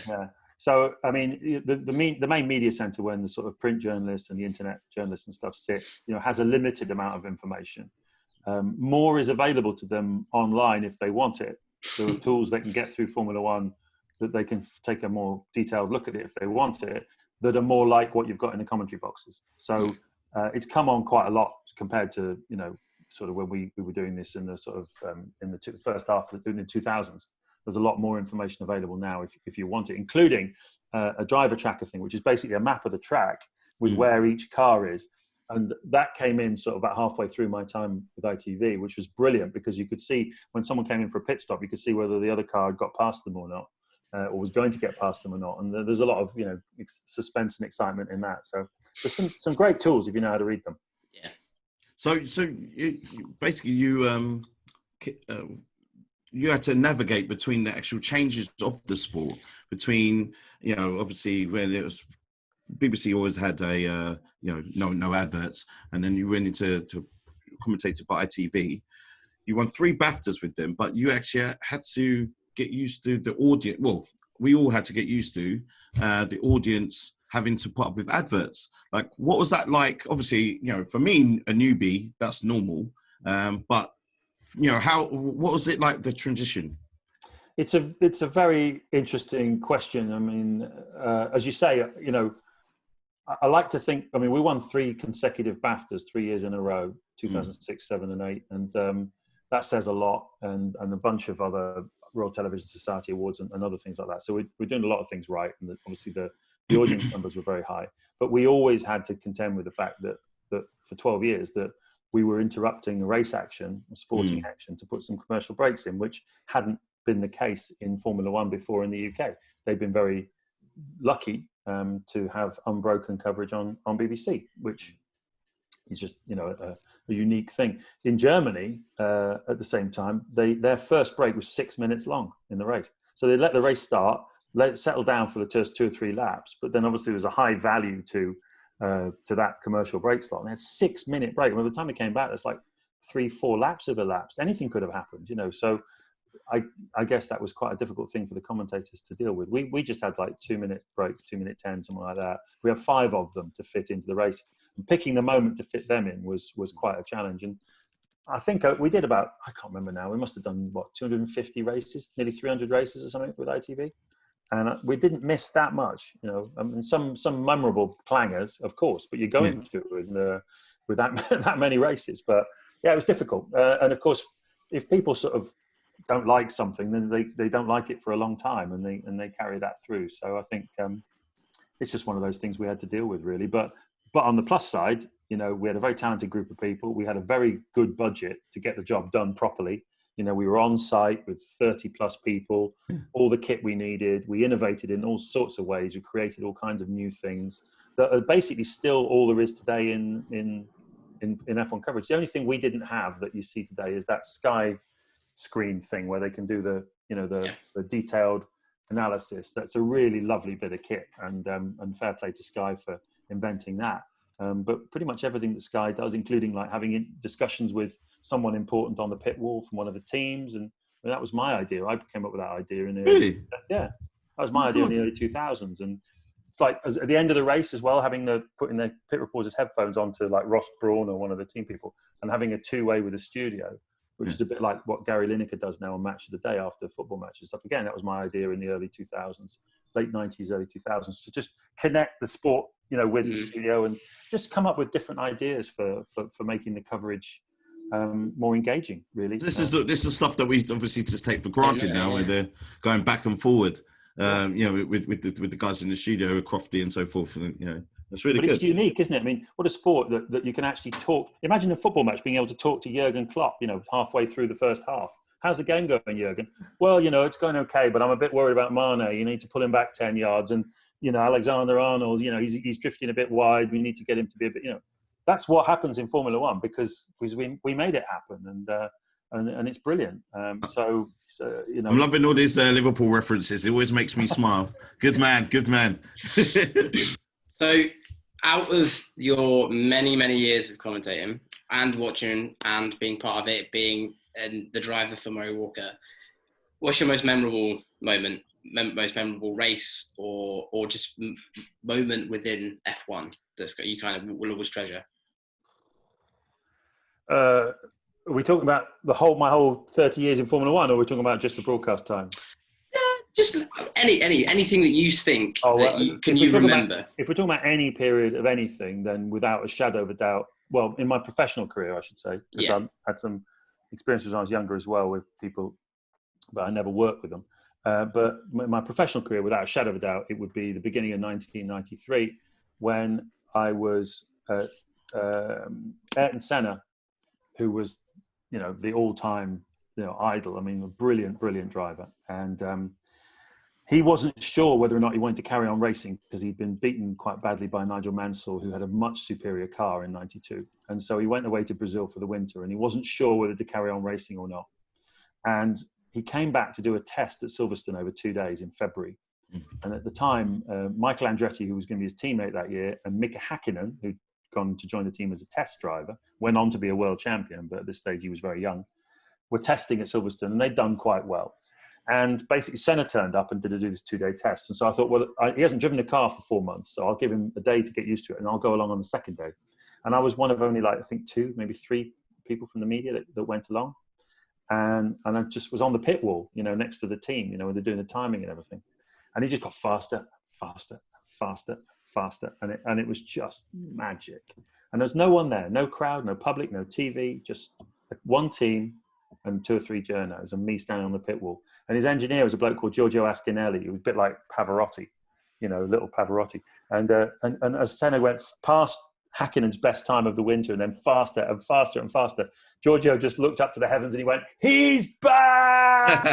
So, I mean, the main media center, when the sort of print journalists and the internet journalists and stuff sit, has a limited amount of information. More is available to them online if they want it. There are tools they can get through Formula One that they can take a more detailed look at it if they want it, that are more like what you've got in the commentary boxes. So it's come on quite a lot compared to, sort of when we were doing this in the sort of in the first half of the 2000s. There's a lot more information available now if you want it, including a driver tracker thing, which is basically a map of the track with where each car is. And that came in sort of about halfway through my time with ITV, which was brilliant because you could see when someone came in for a pit stop, you could see whether the other car had got past them or not, or was going to get past them or not. And there's a lot of, suspense and excitement in that. So there's some great tools if you know how to read them. Yeah. So basically you had to navigate between the actual changes of the sport, between, obviously when it was BBC always had no adverts, and then you went into commentator for ITV. You won 3 BAFTAs with them, but you actually had to get used to the audience. Well, we all had to get used to the audience having to put up with adverts. Like, what was that like? Obviously, you know, for me, a newbie, that's normal. But you know, what was it like, the transition? It's a very interesting question. I mean, as you say, you know, I like to think, I mean, we won 3 consecutive BAFTAs 3 years in a row, 2006, 7 and 8. And that says a lot, and a bunch of other Royal Television Society Awards and other things like that. So we're doing a lot of things right. And obviously the audience numbers were very high. But we always had to contend with the fact that for 12 years that we were interrupting race action, sporting action, to put some commercial breaks in, which hadn't been the case in Formula One before in the UK. They've been very lucky to have unbroken coverage on BBC, which is just, you know, a unique thing. In Germany, at the same time, their first break was 6 minutes long in the race. So they let the race start, let it settle down for the first 2 or 3 laps, but then obviously there was a high value to that commercial break slot. And they had 6 minute break. And by the time it came back, it's like 3-4 laps have elapsed. Anything could have happened, you know. So I guess that was quite a difficult thing for the commentators to deal with. We just had like 2 minute breaks, 2 minute 10, something like that. We have 5 of them to fit into the race. And picking the moment to fit them in was quite a challenge. And I think we did about, I can't remember now, we must have done, 250 races, nearly 300 races or something with ITV. And we didn't miss that much, you know. I mean, some memorable clangers, of course, but you're going to with that many races. But yeah, it was difficult. And of course, if people sort of don't like something, then they don't like it for a long time, and they carry that through. So I think it's just one of those things we had to deal with, really. But on the plus side, you know, we had a very talented group of people. We had a very good budget to get the job done properly. You know, we were on site with 30 plus people, all the kit we needed. We innovated in all sorts of ways. We created all kinds of new things that are basically still all there is today in F1 coverage. The only thing we didn't have that you see today is that Sky screen thing where they can do the detailed analysis. That's a really lovely bit of kit, and fair play to Sky for inventing that. But pretty much everything that Sky does, including like having discussions with someone important on the pit wall from one of the teams, and that was my idea. I came up with that idea in the that was my idea in the early 2000s. And it's like at the end of the race as well, putting the pit reporters' headphones onto like Ross Brawn or one of the team people, and having a 2-way with the studio, which is a bit like what Gary Lineker does now on Match of the Day after football matches stuff. Again, that was my idea in the early 2000s, late 90s, early 2000s, to just connect the sport, you know, with the studio and just come up with different ideas for making the coverage more engaging, really. This is stuff that we obviously just take for granted now, where they're going back and forward, you know, with the guys in the studio, Crofty and so forth, and, you know. That's really good. It's unique, isn't it? I mean, what a sport that you can actually talk. Imagine a football match being able to talk to Jurgen Klopp, you know, halfway through the first half. How's the game going, Jurgen? Well, you know, it's going okay, but I'm a bit worried about Mane. You need to pull him back 10 yards. And, you know, Alexander-Arnold, you know, he's drifting a bit wide. We need to get him to be a bit, you know. That's what happens in Formula One because we made it happen. And it's brilliant. So, you know. I'm loving all these Liverpool references. It always makes me smile. Good man. So, out of your many, many years of commentating and watching and being part of it, being the driver for Murray Walker, what's your most memorable moment, most memorable race, or just moment within F1 that you kind of will always treasure? Are we talking about my whole 30 years in Formula One, or are we talking about just the broadcast time? Just anything that you think you remember. If we're talking about any period of anything, then without a shadow of a doubt, well, in my professional career, I should say, because I had some experiences when I was younger as well with people, but I never worked with them. But my professional career, without a shadow of a doubt, it would be the beginning of 1993 when I was Ayrton Senna, who was, you know, the all-time, you know, idol. I mean, a brilliant driver. And he wasn't sure whether or not he wanted to carry on racing because he'd been beaten quite badly by Nigel Mansell, who had a much superior car in 92. And so he went away to Brazil for the winter and he wasn't sure whether to carry on racing or not. And he came back to do a test at Silverstone over 2 days in February. And at the time, Michael Andretti, who was going to be his teammate that year, and Mika Hakkinen, who'd gone to join the team as a test driver, went on to be a world champion, but at this stage he was very young, were testing at Silverstone and they'd done quite well. And basically Senna turned up and did this 2-day test. And so I thought, well, he hasn't driven a car for 4 months, so I'll give him a day to get used to it, and I'll go along on the second day. And I was one of only, like, I think 2, maybe 3 people from the media that went along. And I just was on the pit wall, you know, next to the team, you know, when they're doing the timing and everything. And he just got faster, faster, faster, faster. And it was just magic. And there's no one there, no crowd, no public, no TV, just one team and 2 or 3 journos and me standing on the pit wall. And his engineer was a bloke called Giorgio Aschinelli. He was a bit like Pavarotti, you know, little Pavarotti. And as Senna went past Häkkinen's best time of the winter and then faster and faster and faster, Giorgio just looked up to the heavens and he went, "He's back!"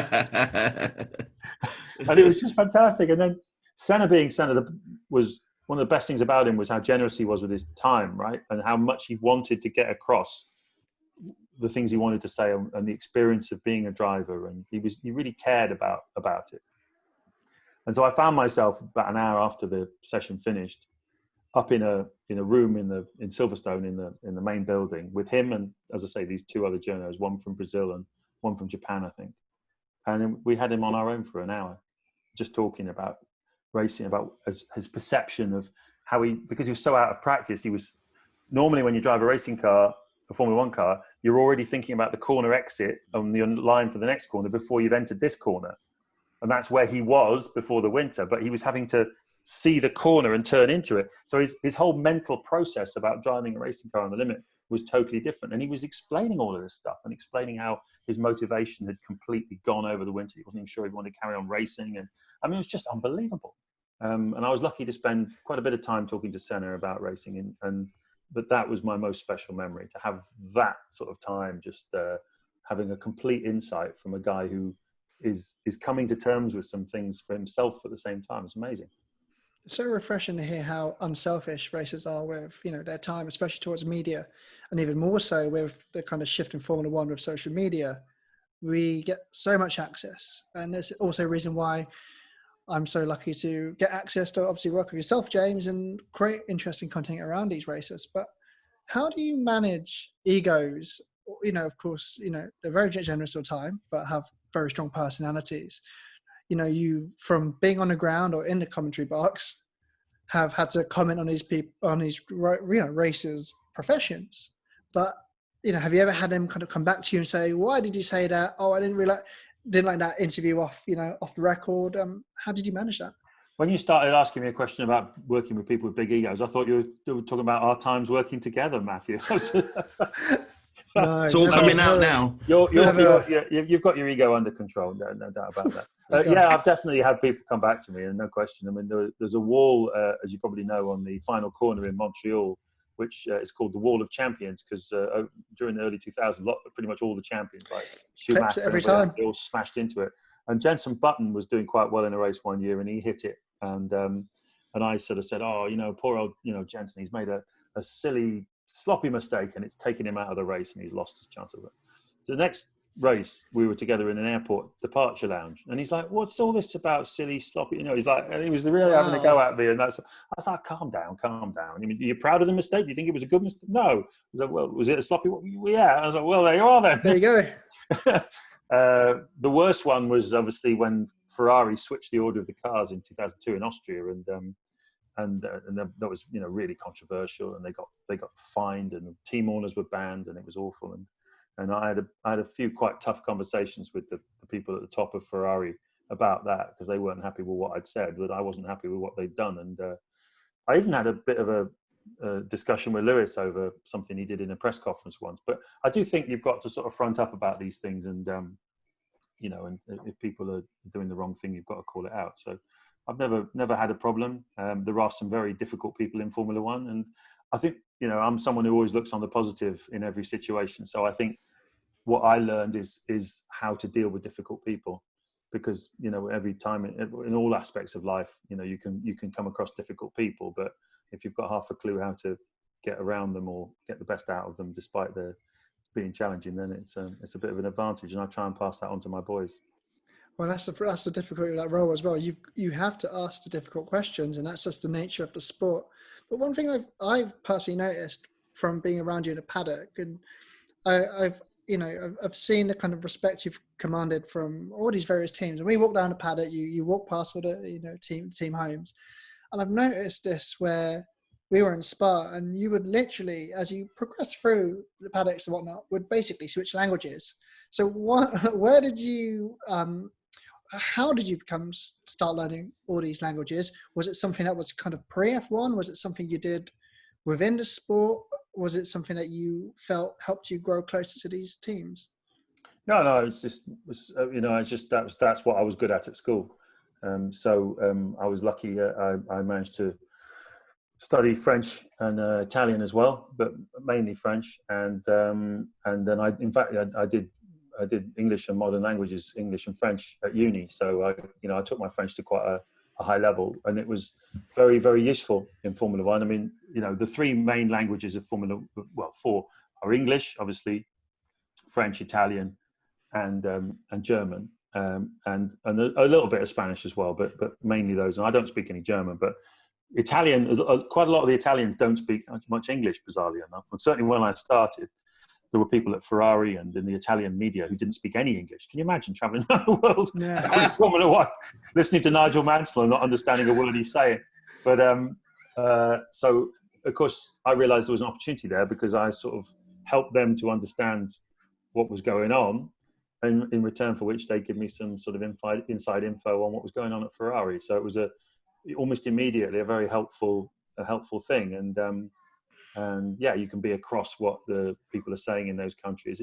And it was just fantastic. And then Senna being Senna was one of the best things about him was how generous he was with his time, right? And how much he wanted to get across the things he wanted to say and the experience of being a driver. And he really cared about it. And so I found myself about an hour after the session finished, up in a room in Silverstone in the main building with him and, as I say, these 2 other journos, one from Brazil and one from Japan, I think. And then we had him on our own for an hour, just talking about racing, about his perception of how because he was so out of practice. He was normally, when you drive a racing car, a Formula 1 car, you're already thinking about the corner exit on the line for the next corner before you've entered this corner. And that's where he was before the winter, but he was having to see the corner and turn into it. So his whole mental process about driving a racing car on the limit was totally different. And he was explaining all of this stuff and explaining how his motivation had completely gone over the winter. He wasn't even sure he wanted to carry on racing. And I mean, it was just unbelievable. And I was lucky to spend quite a bit of time talking to Senna about racing. But that was my most special memory, to have that sort of time, just having a complete insight from a guy who is coming to terms with some things for himself at the same time. It's amazing. It's so refreshing to hear how unselfish racers are with, you know, their time, especially towards media, and even more so with the kind of shift in Formula 1 with social media. We get so much access, and there's also a reason why I'm so lucky to get access to obviously work with yourself, James, and create interesting content around these races. But how do you manage egos? You know, of course, you know, they're very generous with time, but have very strong personalities. You know, you, from being on the ground or in the commentary box, have had to comment on these people, on these, you know, racers' professions. But, you know, have you ever had them kind of come back to you and say, "Why did you say that? Oh, I didn't like that interview off the record." How did you manage that? When you started asking me a question about working with people with big egos, I thought you were talking about our times working together, Matthew. No, it's all coming out now. You've got your ego under control, no doubt about that. Yeah, I've definitely had people come back to me, and no question. I mean, there's a wall, as you probably know, on the final corner in Montreal, which is called the Wall of Champions, because during the early 2000s, pretty much all the champions, like Schumacher, every time, they all smashed into it. And Jenson Button was doing quite well in a race one year, and he hit it. And I sort of said, "Oh, you know, poor old, you know, Jenson, he's made a silly, sloppy mistake, and it's taken him out of the race, and he's lost his chance of it." So the next race, we were together in an airport departure lounge, and he's like, "What's all this about silly, sloppy?" You know, he's like, and he was really having a go at me, and I was like, "Calm down. I mean, are you proud of the mistake? Do you think it was a good mistake?" "No." I was like, "Well, was it a sloppy one?" "Yeah." I was like, "Well, there you are then." There you go. The worst one was obviously when Ferrari switched the order of the cars in 2002 in Austria, and that was, you know, really controversial, and they got fined, and team owners were banned, and it was awful. And I had a few quite tough conversations with the people at the top of Ferrari about that, because they weren't happy with what I'd said, but I wasn't happy with what they'd done. And I even had a bit of a discussion with Lewis over something he did in a press conference once. But I do think you've got to sort of front up about these things, and you know, and if people are doing the wrong thing, you've got to call it out. So I've never had a problem. There are some very difficult people in Formula One, and I think, you know, I'm someone who always looks on the positive in every situation. So I think what I learned is how to deal with difficult people, because, you know, every time in all aspects of life, you know, you can come across difficult people, but if you've got half a clue how to get around them or get the best out of them despite their being challenging, then it's a bit of an advantage, and I try and pass that on to my boys. Well, that's the difficulty of that role as well. You have to ask the difficult questions, and that's just the nature of the sport. But one thing I've personally noticed from being around you in a paddock, and I've you know, I've seen the kind of respect you've commanded from all these various teams. And we walk down the paddock, you walk past all the, you know, team homes. And I've noticed this where we were in Spa, and you would literally, as you progress through the paddocks and whatnot, would basically switch languages. So where did you, how did you start learning all these languages? Was it something that was kind of pre-F1? Was it something you did within the sport? Was it something that you felt helped you grow closer to these teams? No, it's just, you know, that's what I was good at school. I was lucky. I managed to study French and Italian as well, but mainly French. And then I did English and modern languages, English and French at uni. So I took my French to quite a high level, and it was very, very useful in Formula One. I mean, you know, the three main languages of four are English, obviously, French, Italian, and German, and a little bit of Spanish as well, but mainly those. And I don't speak any German, but Italian, quite a lot of the Italians don't speak much English, bizarrely enough. And certainly when I started, there were people at Ferrari and in the Italian media who didn't speak any English. Can you imagine traveling around the world with Formula One, listening to Nigel Mansell and not understanding a word he's saying? But so, of course, I realized there was an opportunity there because I sort of helped them to understand what was going on, and in return for which they give me some sort of inside info on what was going on at Ferrari. So it was almost immediately a very helpful thing. And yeah, you can be across what the people are saying in those countries.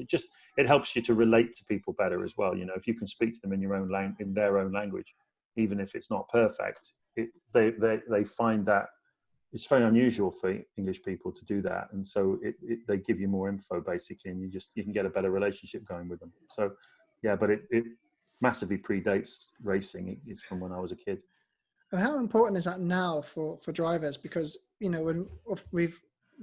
It helps you to relate to people better as well. You know, if you can speak to them in your own in their own language, even if it's not perfect, they find that it's very unusual for English people to do that. And so they give you more info basically, and you can get a better relationship going with them. So yeah, but it massively predates racing. It's from when I was a kid. And how important is that now for drivers? Because, you know, when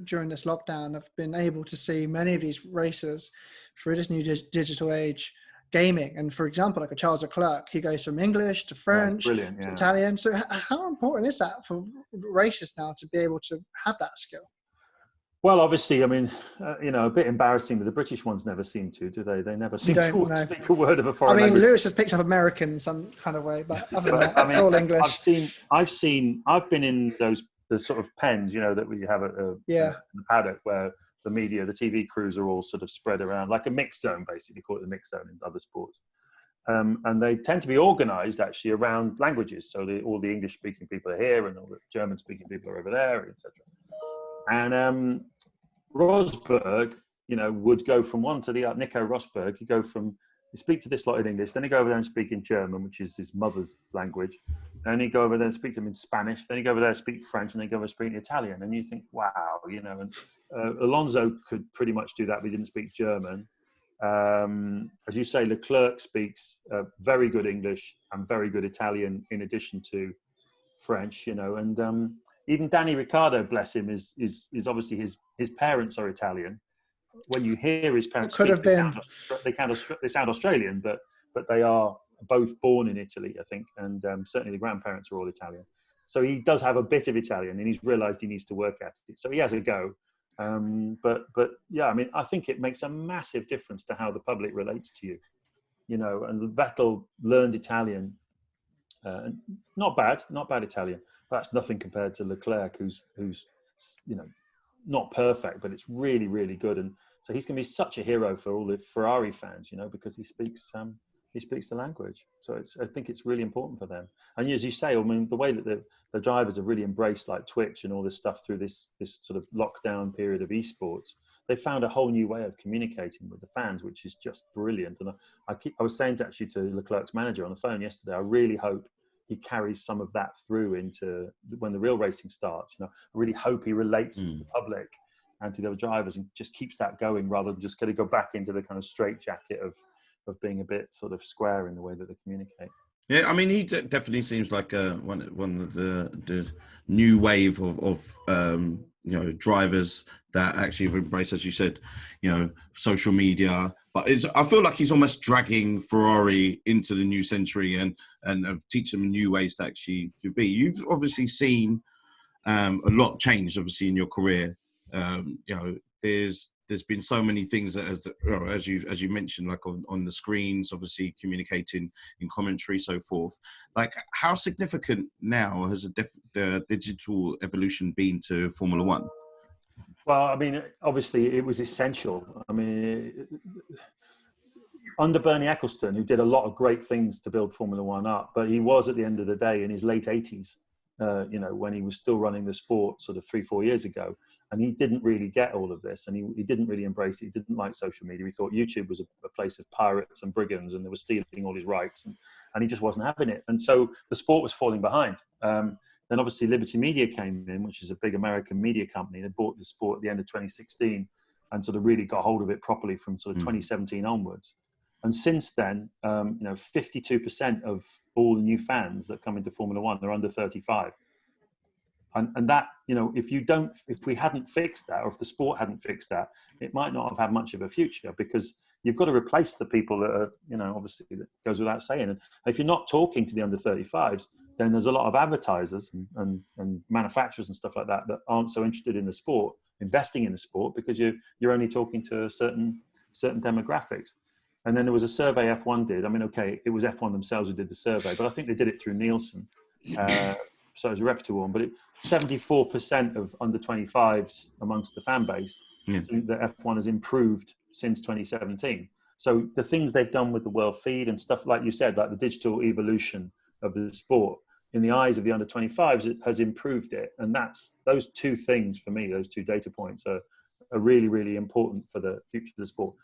during this lockdown, I've been able to see many of these racers through this new digital age gaming. And for example, like a Charles Leclerc, he goes from English to French to Italian. So how important is that for racers now to be able to have that skill? Well, obviously, I mean, a bit embarrassing that the British ones never seem to, do they? They never seem to speak a word of a foreign language. Lewis has picked up American in some kind of way, but other than that, it's all English. I've been in the sort of pens, you know, that we have at the paddock where the media, the TV crews are all sort of spread around, like a mixed zone, basically, call it the mixed zone in other sports. And they tend to be organised actually around languages. So all the English-speaking people are here, and all the German-speaking people are over there, etc. And Rosberg, you know, would go from one to the other. Nico Rosberg, you speak to this lot in English, then he'd go over there and speak in German, which is his mother's language. Then he'd go over there and speak to him in Spanish. Then he'd go over there and speak French, and then go over and speak Italian. And you think, wow, you know. And Alonso could pretty much do that, but he didn't speak German. As you say, Leclerc speaks very good English and very good Italian in addition to French, you know. And even Danny Ricciardo, bless him, is obviously his parents are Italian. When you hear his parents speak, they sound Australian, but they are both born in Italy, I think, and certainly the grandparents are all Italian. So he does have a bit of Italian, and he's realised he needs to work at it. So he has a go. But yeah, I mean, I think it makes a massive difference to how the public relates to you, you know. And Vettel learned Italian, not bad Italian. But that's nothing compared to Leclerc, who's you know, not perfect, but it's really, really good. And so he's going to be such a hero for all the Ferrari fans, you know, because he speaks the language. So I think it's really important for them. And as you say, I mean, the way that the drivers have really embraced like Twitch and all this stuff through this sort of lockdown period of esports, they found a whole new way of communicating with the fans, which is just brilliant. And I was saying to Leclerc's manager on the phone yesterday, I really hope he carries some of that through into when the real racing starts. You know, I really hope he relates to the public and to the other drivers and just keeps that going, rather than just going to go back into the kind of straitjacket of being a bit sort of square in the way that they communicate. Yeah, I mean, he definitely seems like one of the new wave of you know, drivers that actually have embraced, as you said, you know, social media. But I feel like he's almost dragging Ferrari into the new century and teach them new ways to actually to be. You've obviously seen a lot change, obviously, in your career. You know, there's there's been so many things that, as you mentioned, like on the screens, obviously communicating in commentary, so forth. Like, how significant now has the digital evolution been to Formula One? Well, I mean, obviously it was essential. I mean, under Bernie Ecclestone, who did a lot of great things to build Formula One up, but he was, at the end of the day, in his late 80s, when he was still running the sport sort of 3-4 years ago. And he didn't really get all of this, and he didn't really embrace it. He didn't like social media. He thought YouTube was a place of pirates and brigands, and they were stealing all his rights, and he just wasn't having it. And so the sport was falling behind. Then obviously Liberty Media came in, which is a big American media company. They bought the sport at the end of 2016 and sort of really got hold of it properly from sort of 2017 onwards. And since then, 52% of all the new fans that come into Formula One are under 35. And that, if we hadn't fixed that, or if the sport hadn't fixed that, it might not have had much of a future, because you've got to replace the people that are, obviously that goes without saying. And if you're not talking to the under 35s, then there's a lot of advertisers and manufacturers and stuff like that that aren't so interested in the sport, investing in the sport, because you're only talking to certain demographics. And then there was a survey F1 did. I mean, okay, it was F1 themselves who did the survey, but I think they did it through Nielsen. So it was a reputable one, but 74% of under 25s amongst the fan base think that F1 has improved since 2017. So the things they've done with the world feed and stuff, like you said, like the digital evolution of the sport, in the eyes of the under 25s, it has improved it. And that's those two things for me, those two data points are really, really important for the future of the sport.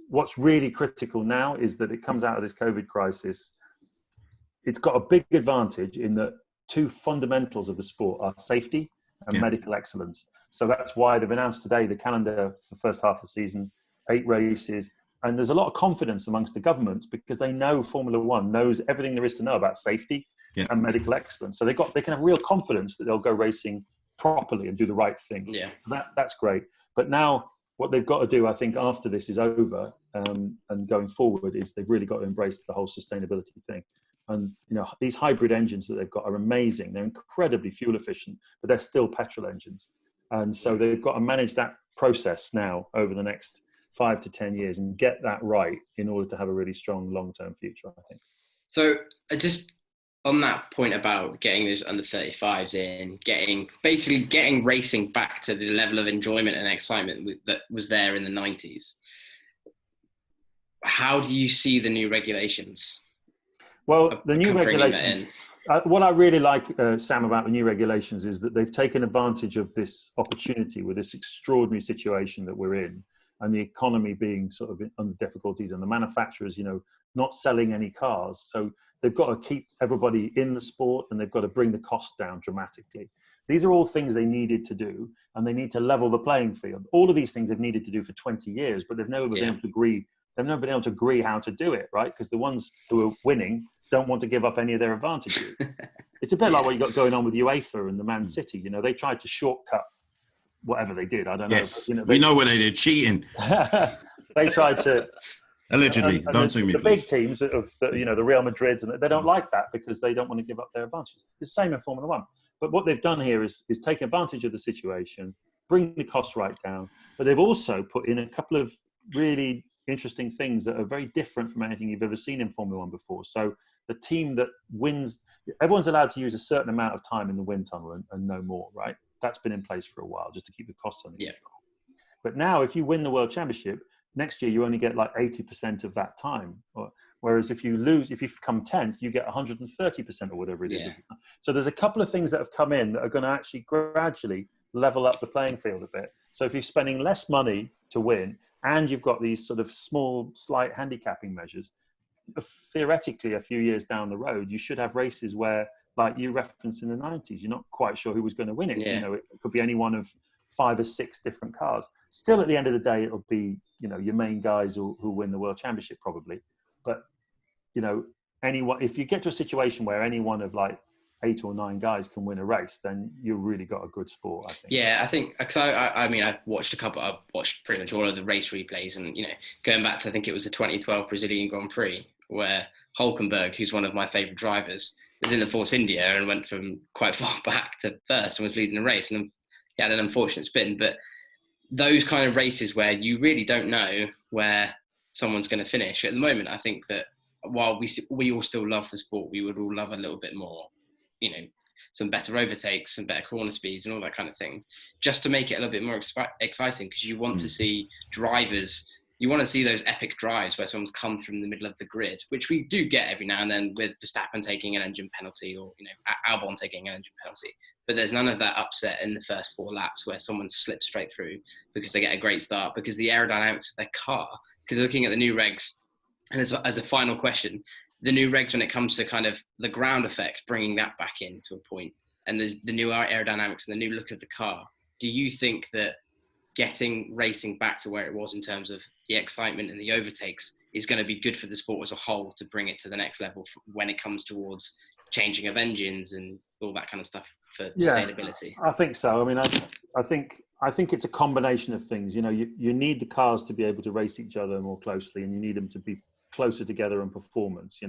What's really critical now is that it comes out of this COVID crisis. It's got a big advantage in that two fundamentals of the sport are safety and medical excellence. So that's why they've announced today the calendar for the first half of the season, 8 races. And there's a lot of confidence amongst the governments, because they know Formula One knows everything there is to know about safety and medical excellence. So they can have real confidence that they'll go racing properly and do the right things. Yeah. So that's great. But now what they've got to do, I think, after this is over and going forward, is they've really got to embrace the whole sustainability thing. And, these hybrid engines that they've got are amazing. They're incredibly fuel efficient, but they're still petrol engines. And so they've got to manage that process now over the next 5 to 10 years and get that right in order to have a really strong long-term future, I think. So just on that point about getting those under 35s in, getting racing back to the level of enjoyment and excitement that was there in the 90s, how do you see the new regulations? Well, the new regulations, what I really like, Sam, about the new regulations is that they've taken advantage of this opportunity with this extraordinary situation that we're in, and the economy being sort of under difficulties, and the manufacturers, not selling any cars. So they've got to keep everybody in the sport, and they've got to bring the cost down dramatically. These are all things they needed to do, and they need to level the playing field. All of these things they've needed to do for 20 years, but they've never been able to agree. They've never been able to agree how to do it, right? Because the ones who are winning don't want to give up any of their advantages. It's a bit like what you got going on with UEFA and the Man City. They tried to shortcut whatever they did. I don't know. Yes, we know what they did, cheating. They tried to... Allegedly, don't sue me, please. Big teams, the Real Madrids, and they don't like that because they don't want to give up their advantages. It's the same in Formula One. But what they've done here is take advantage of the situation, bring the costs right down, but they've also put in a couple of really interesting things that are very different from anything you've ever seen in Formula One before. So the team that wins, everyone's allowed to use a certain amount of time in the wind tunnel and no more, right? That's been in place for a while, just to keep the costs under control. But now if you win the World Championship, next year you only get like 80% of that time. Whereas if you come 10th, you get 130% or whatever it is. So there's a couple of things that have come in that are going to actually gradually level up the playing field a bit. So if you're spending less money to win, and you've got these sort of small, slight handicapping measures, theoretically, a few years down the road, you should have races where, like you referenced in the 90s, you're not quite sure who was going to win it. It could be any one of 5 or 6 different cars. Still, at the end of the day, it'll be, your main guys who win the World Championship probably. But, anyone, if you get to a situation where any one of like 8 or 9 guys can win a race, then you've really got a good sport, I think. Yeah, I think, because I've watched I've watched pretty much all of the race replays, and, going back to, I think it was the 2012 Brazilian Grand Prix, where Hülkenberg, who's one of my favourite drivers, was in the Force India and went from quite far back to first and was leading the race, and he had an unfortunate spin. But those kind of races where you really don't know where someone's going to finish. At the moment, I think that while we all still love the sport, we would all love a little bit more, some better overtakes, some better corner speeds and all that kind of thing, just to make it a little bit more exciting, because you want to see drivers, you want to see those epic drives where someone's come from the middle of the grid, which we do get every now and then with Verstappen taking an engine penalty, or Albon taking an engine penalty. But there's none of that upset in the first 4 laps where someone slips straight through because they get a great start, because the aerodynamics of their car, because looking at the new regs, and as a final question, the new regs when it comes to kind of the ground effect, bringing that back in to a point, and the new aerodynamics and the new look of the car, do you think that getting racing back to where it was in terms of the excitement and the overtakes is going to be good for the sport as a whole to bring it to the next level when it comes towards changing of engines and all that kind of stuff for sustainability? I think so. I mean, I think it's a combination of things. You need the cars to be able to race each other more closely, and you need them to be closer together in performance.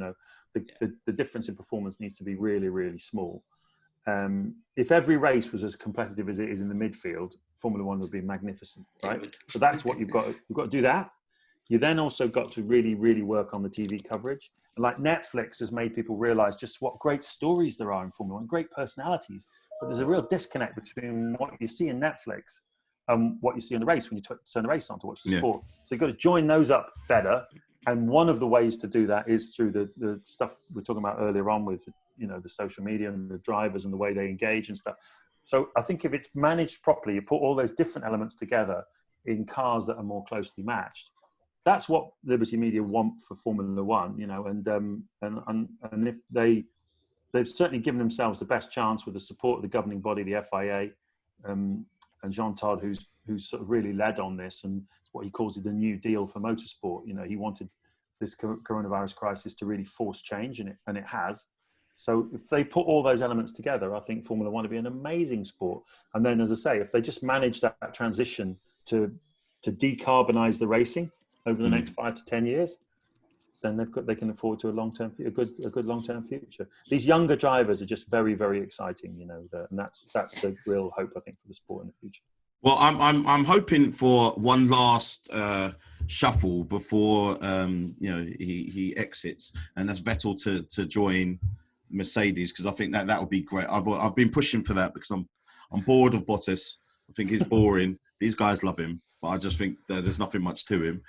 The difference in performance needs to be really, really small. If every race was as competitive as it is in the midfield, Formula One would be magnificent, right? So that's what you've got to do that. You then also got to really, really work on the TV coverage. And like Netflix has made people realize just what great stories there are in Formula One, great personalities. But there's a real disconnect between what you see in Netflix and what you see in the race when you turn the race on to watch the sport. So you've got to join those up better. And one of the ways to do that is through the stuff we were talking about earlier on with, the social media and the drivers and the way they engage and stuff. So I think if it's managed properly, you put all those different elements together in cars that are more closely matched. That's what Liberty Media want for Formula One, and if they've certainly given themselves the best chance with the support of the governing body, the FIA, and Jean Todt, who's sort of really led on this, and what he calls it the New Deal for motorsport. He wanted this coronavirus crisis to really force change, and it has. So if they put all those elements together, I think Formula One would be an amazing sport. And then, as I say, if they just manage that transition to decarbonize the racing over the next 5 to 10 years, then they can afford to a good long-term future. These younger drivers are just very, very exciting, and that's the real hope, I think, for the sport in the future. Well, I'm hoping for one last shuffle before he exits, and that's Vettel to join Mercedes, because I think that would be great. I've been pushing for that because I'm bored of Bottas. I think he's boring. These guys love him, but I just think there's nothing much to him.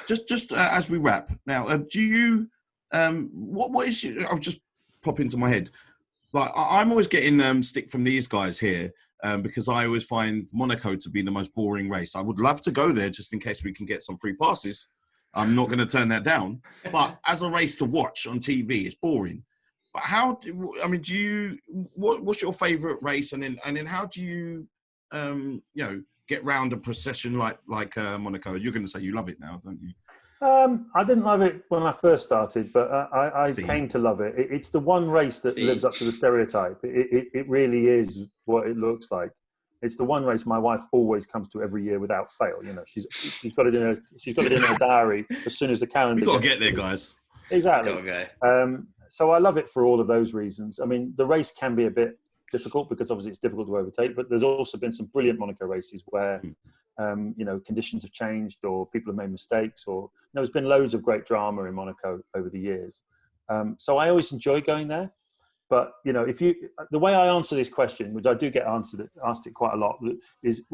Just as we wrap now, do you what is I'll just pop into my head. Like I'm always getting stick from these guys here because I always find Monaco to be the most boring race. I would love to go there just in case we can get some free passes. I'm not going to turn that down. But as a race to watch on TV, it's boring. But what's your favourite race, and then how do you get round a procession like Monaco? You're going to say you love it now, don't you? I didn't love it when I first started, but I came to love it. It's the one race that lives up to the stereotype. It really is what it looks like. It's the one race my wife always comes to every year without fail. She's got it in her diary as soon as the calendar. We've got to get there, guys. Exactly. Okay. So I love it for all of those reasons. I mean, the race can be a bit difficult because obviously it's difficult to overtake, but there's also been some brilliant Monaco races where conditions have changed or people have made mistakes, or there's been loads of great drama in Monaco over the years. So I always enjoy going there. But the way I answer this question, which I do get asked it quite a lot, is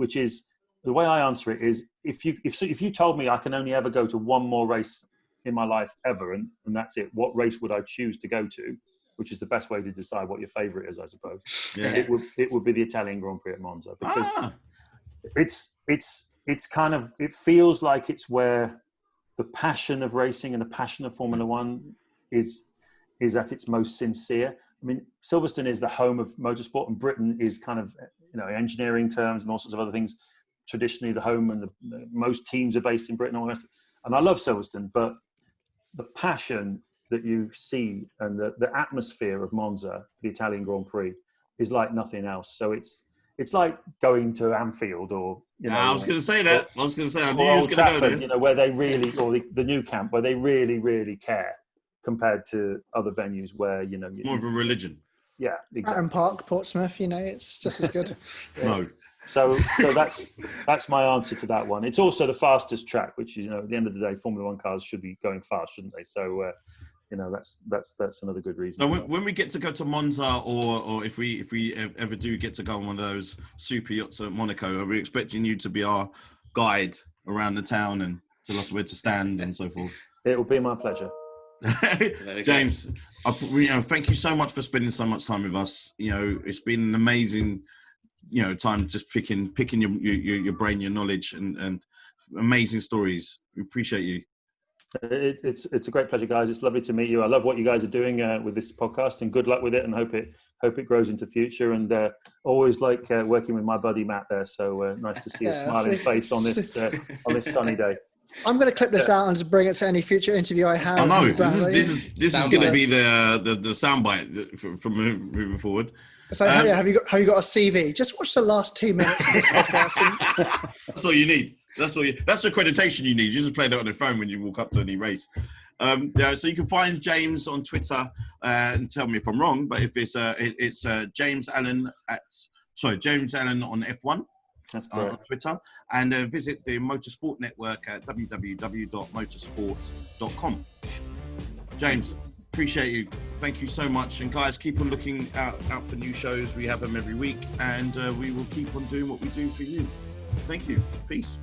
the way I answer it is if you told me I can only ever go to one more race in my life ever, and that's it, what race would I choose to go to? Which is the best way to decide what your favourite is, I suppose. Yeah. It would be the Italian Grand Prix at Monza, because it's kind of, it feels like it's where the passion of racing and the passion of Formula One is at its most sincere. I mean, Silverstone is the home of motorsport, and Britain is kind of, engineering terms and all sorts of other things, traditionally the home, and most teams are based in Britain and all the rest. And I love Silverstone, but the passion that you see and the atmosphere of Monza, the Italian Grand Prix, is like nothing else. So it's like going to Anfield, or I was going to say that. I was going to say I knew you was going to go there. Where they really, or the new camp, where they really, really care compared to other venues where more of a religion. Yeah, exactly. Aaron Park, Portsmouth, it's just as good. No. So that's my answer to that one. It's also the fastest track, which is, at the end of the day, Formula One cars should be going fast, shouldn't they? So that's another good reason. So when we get to go to Monza, or if we ever do get to go on one of those super yachts at Monaco, are we expecting you to be our guide around the town and tell us where to stand and so forth? It will be my pleasure. James, thank you so much for spending so much time with us. It's been an amazing, time just picking your brain, your knowledge, and amazing stories. We appreciate you. It's a great pleasure, guys. It's lovely to meet you. I love what you guys are doing with this podcast, and good luck with it, and hope it grows into future. And always like working with my buddy Matt there. So nice to see a smiling face on this sunny day. I'm going to clip this out and just bring it to any future interview I have. I know this is going to be the soundbite from moving forward. So have you got a CV? Just watch the last 2 minutes of this podcast. That's all you need. That's accreditation you need. You just play that on the phone when you walk up to any race. So you can find James on Twitter and tell me if I'm wrong, but if it's James Allen James Allen on F1. That's on Twitter, and visit the Motorsport Network at www.motorsport.com. James, appreciate you. Thank you so much. And guys, keep on looking out for new shows. We have them every week, and we will keep on doing what we do for you. Thank you. Peace.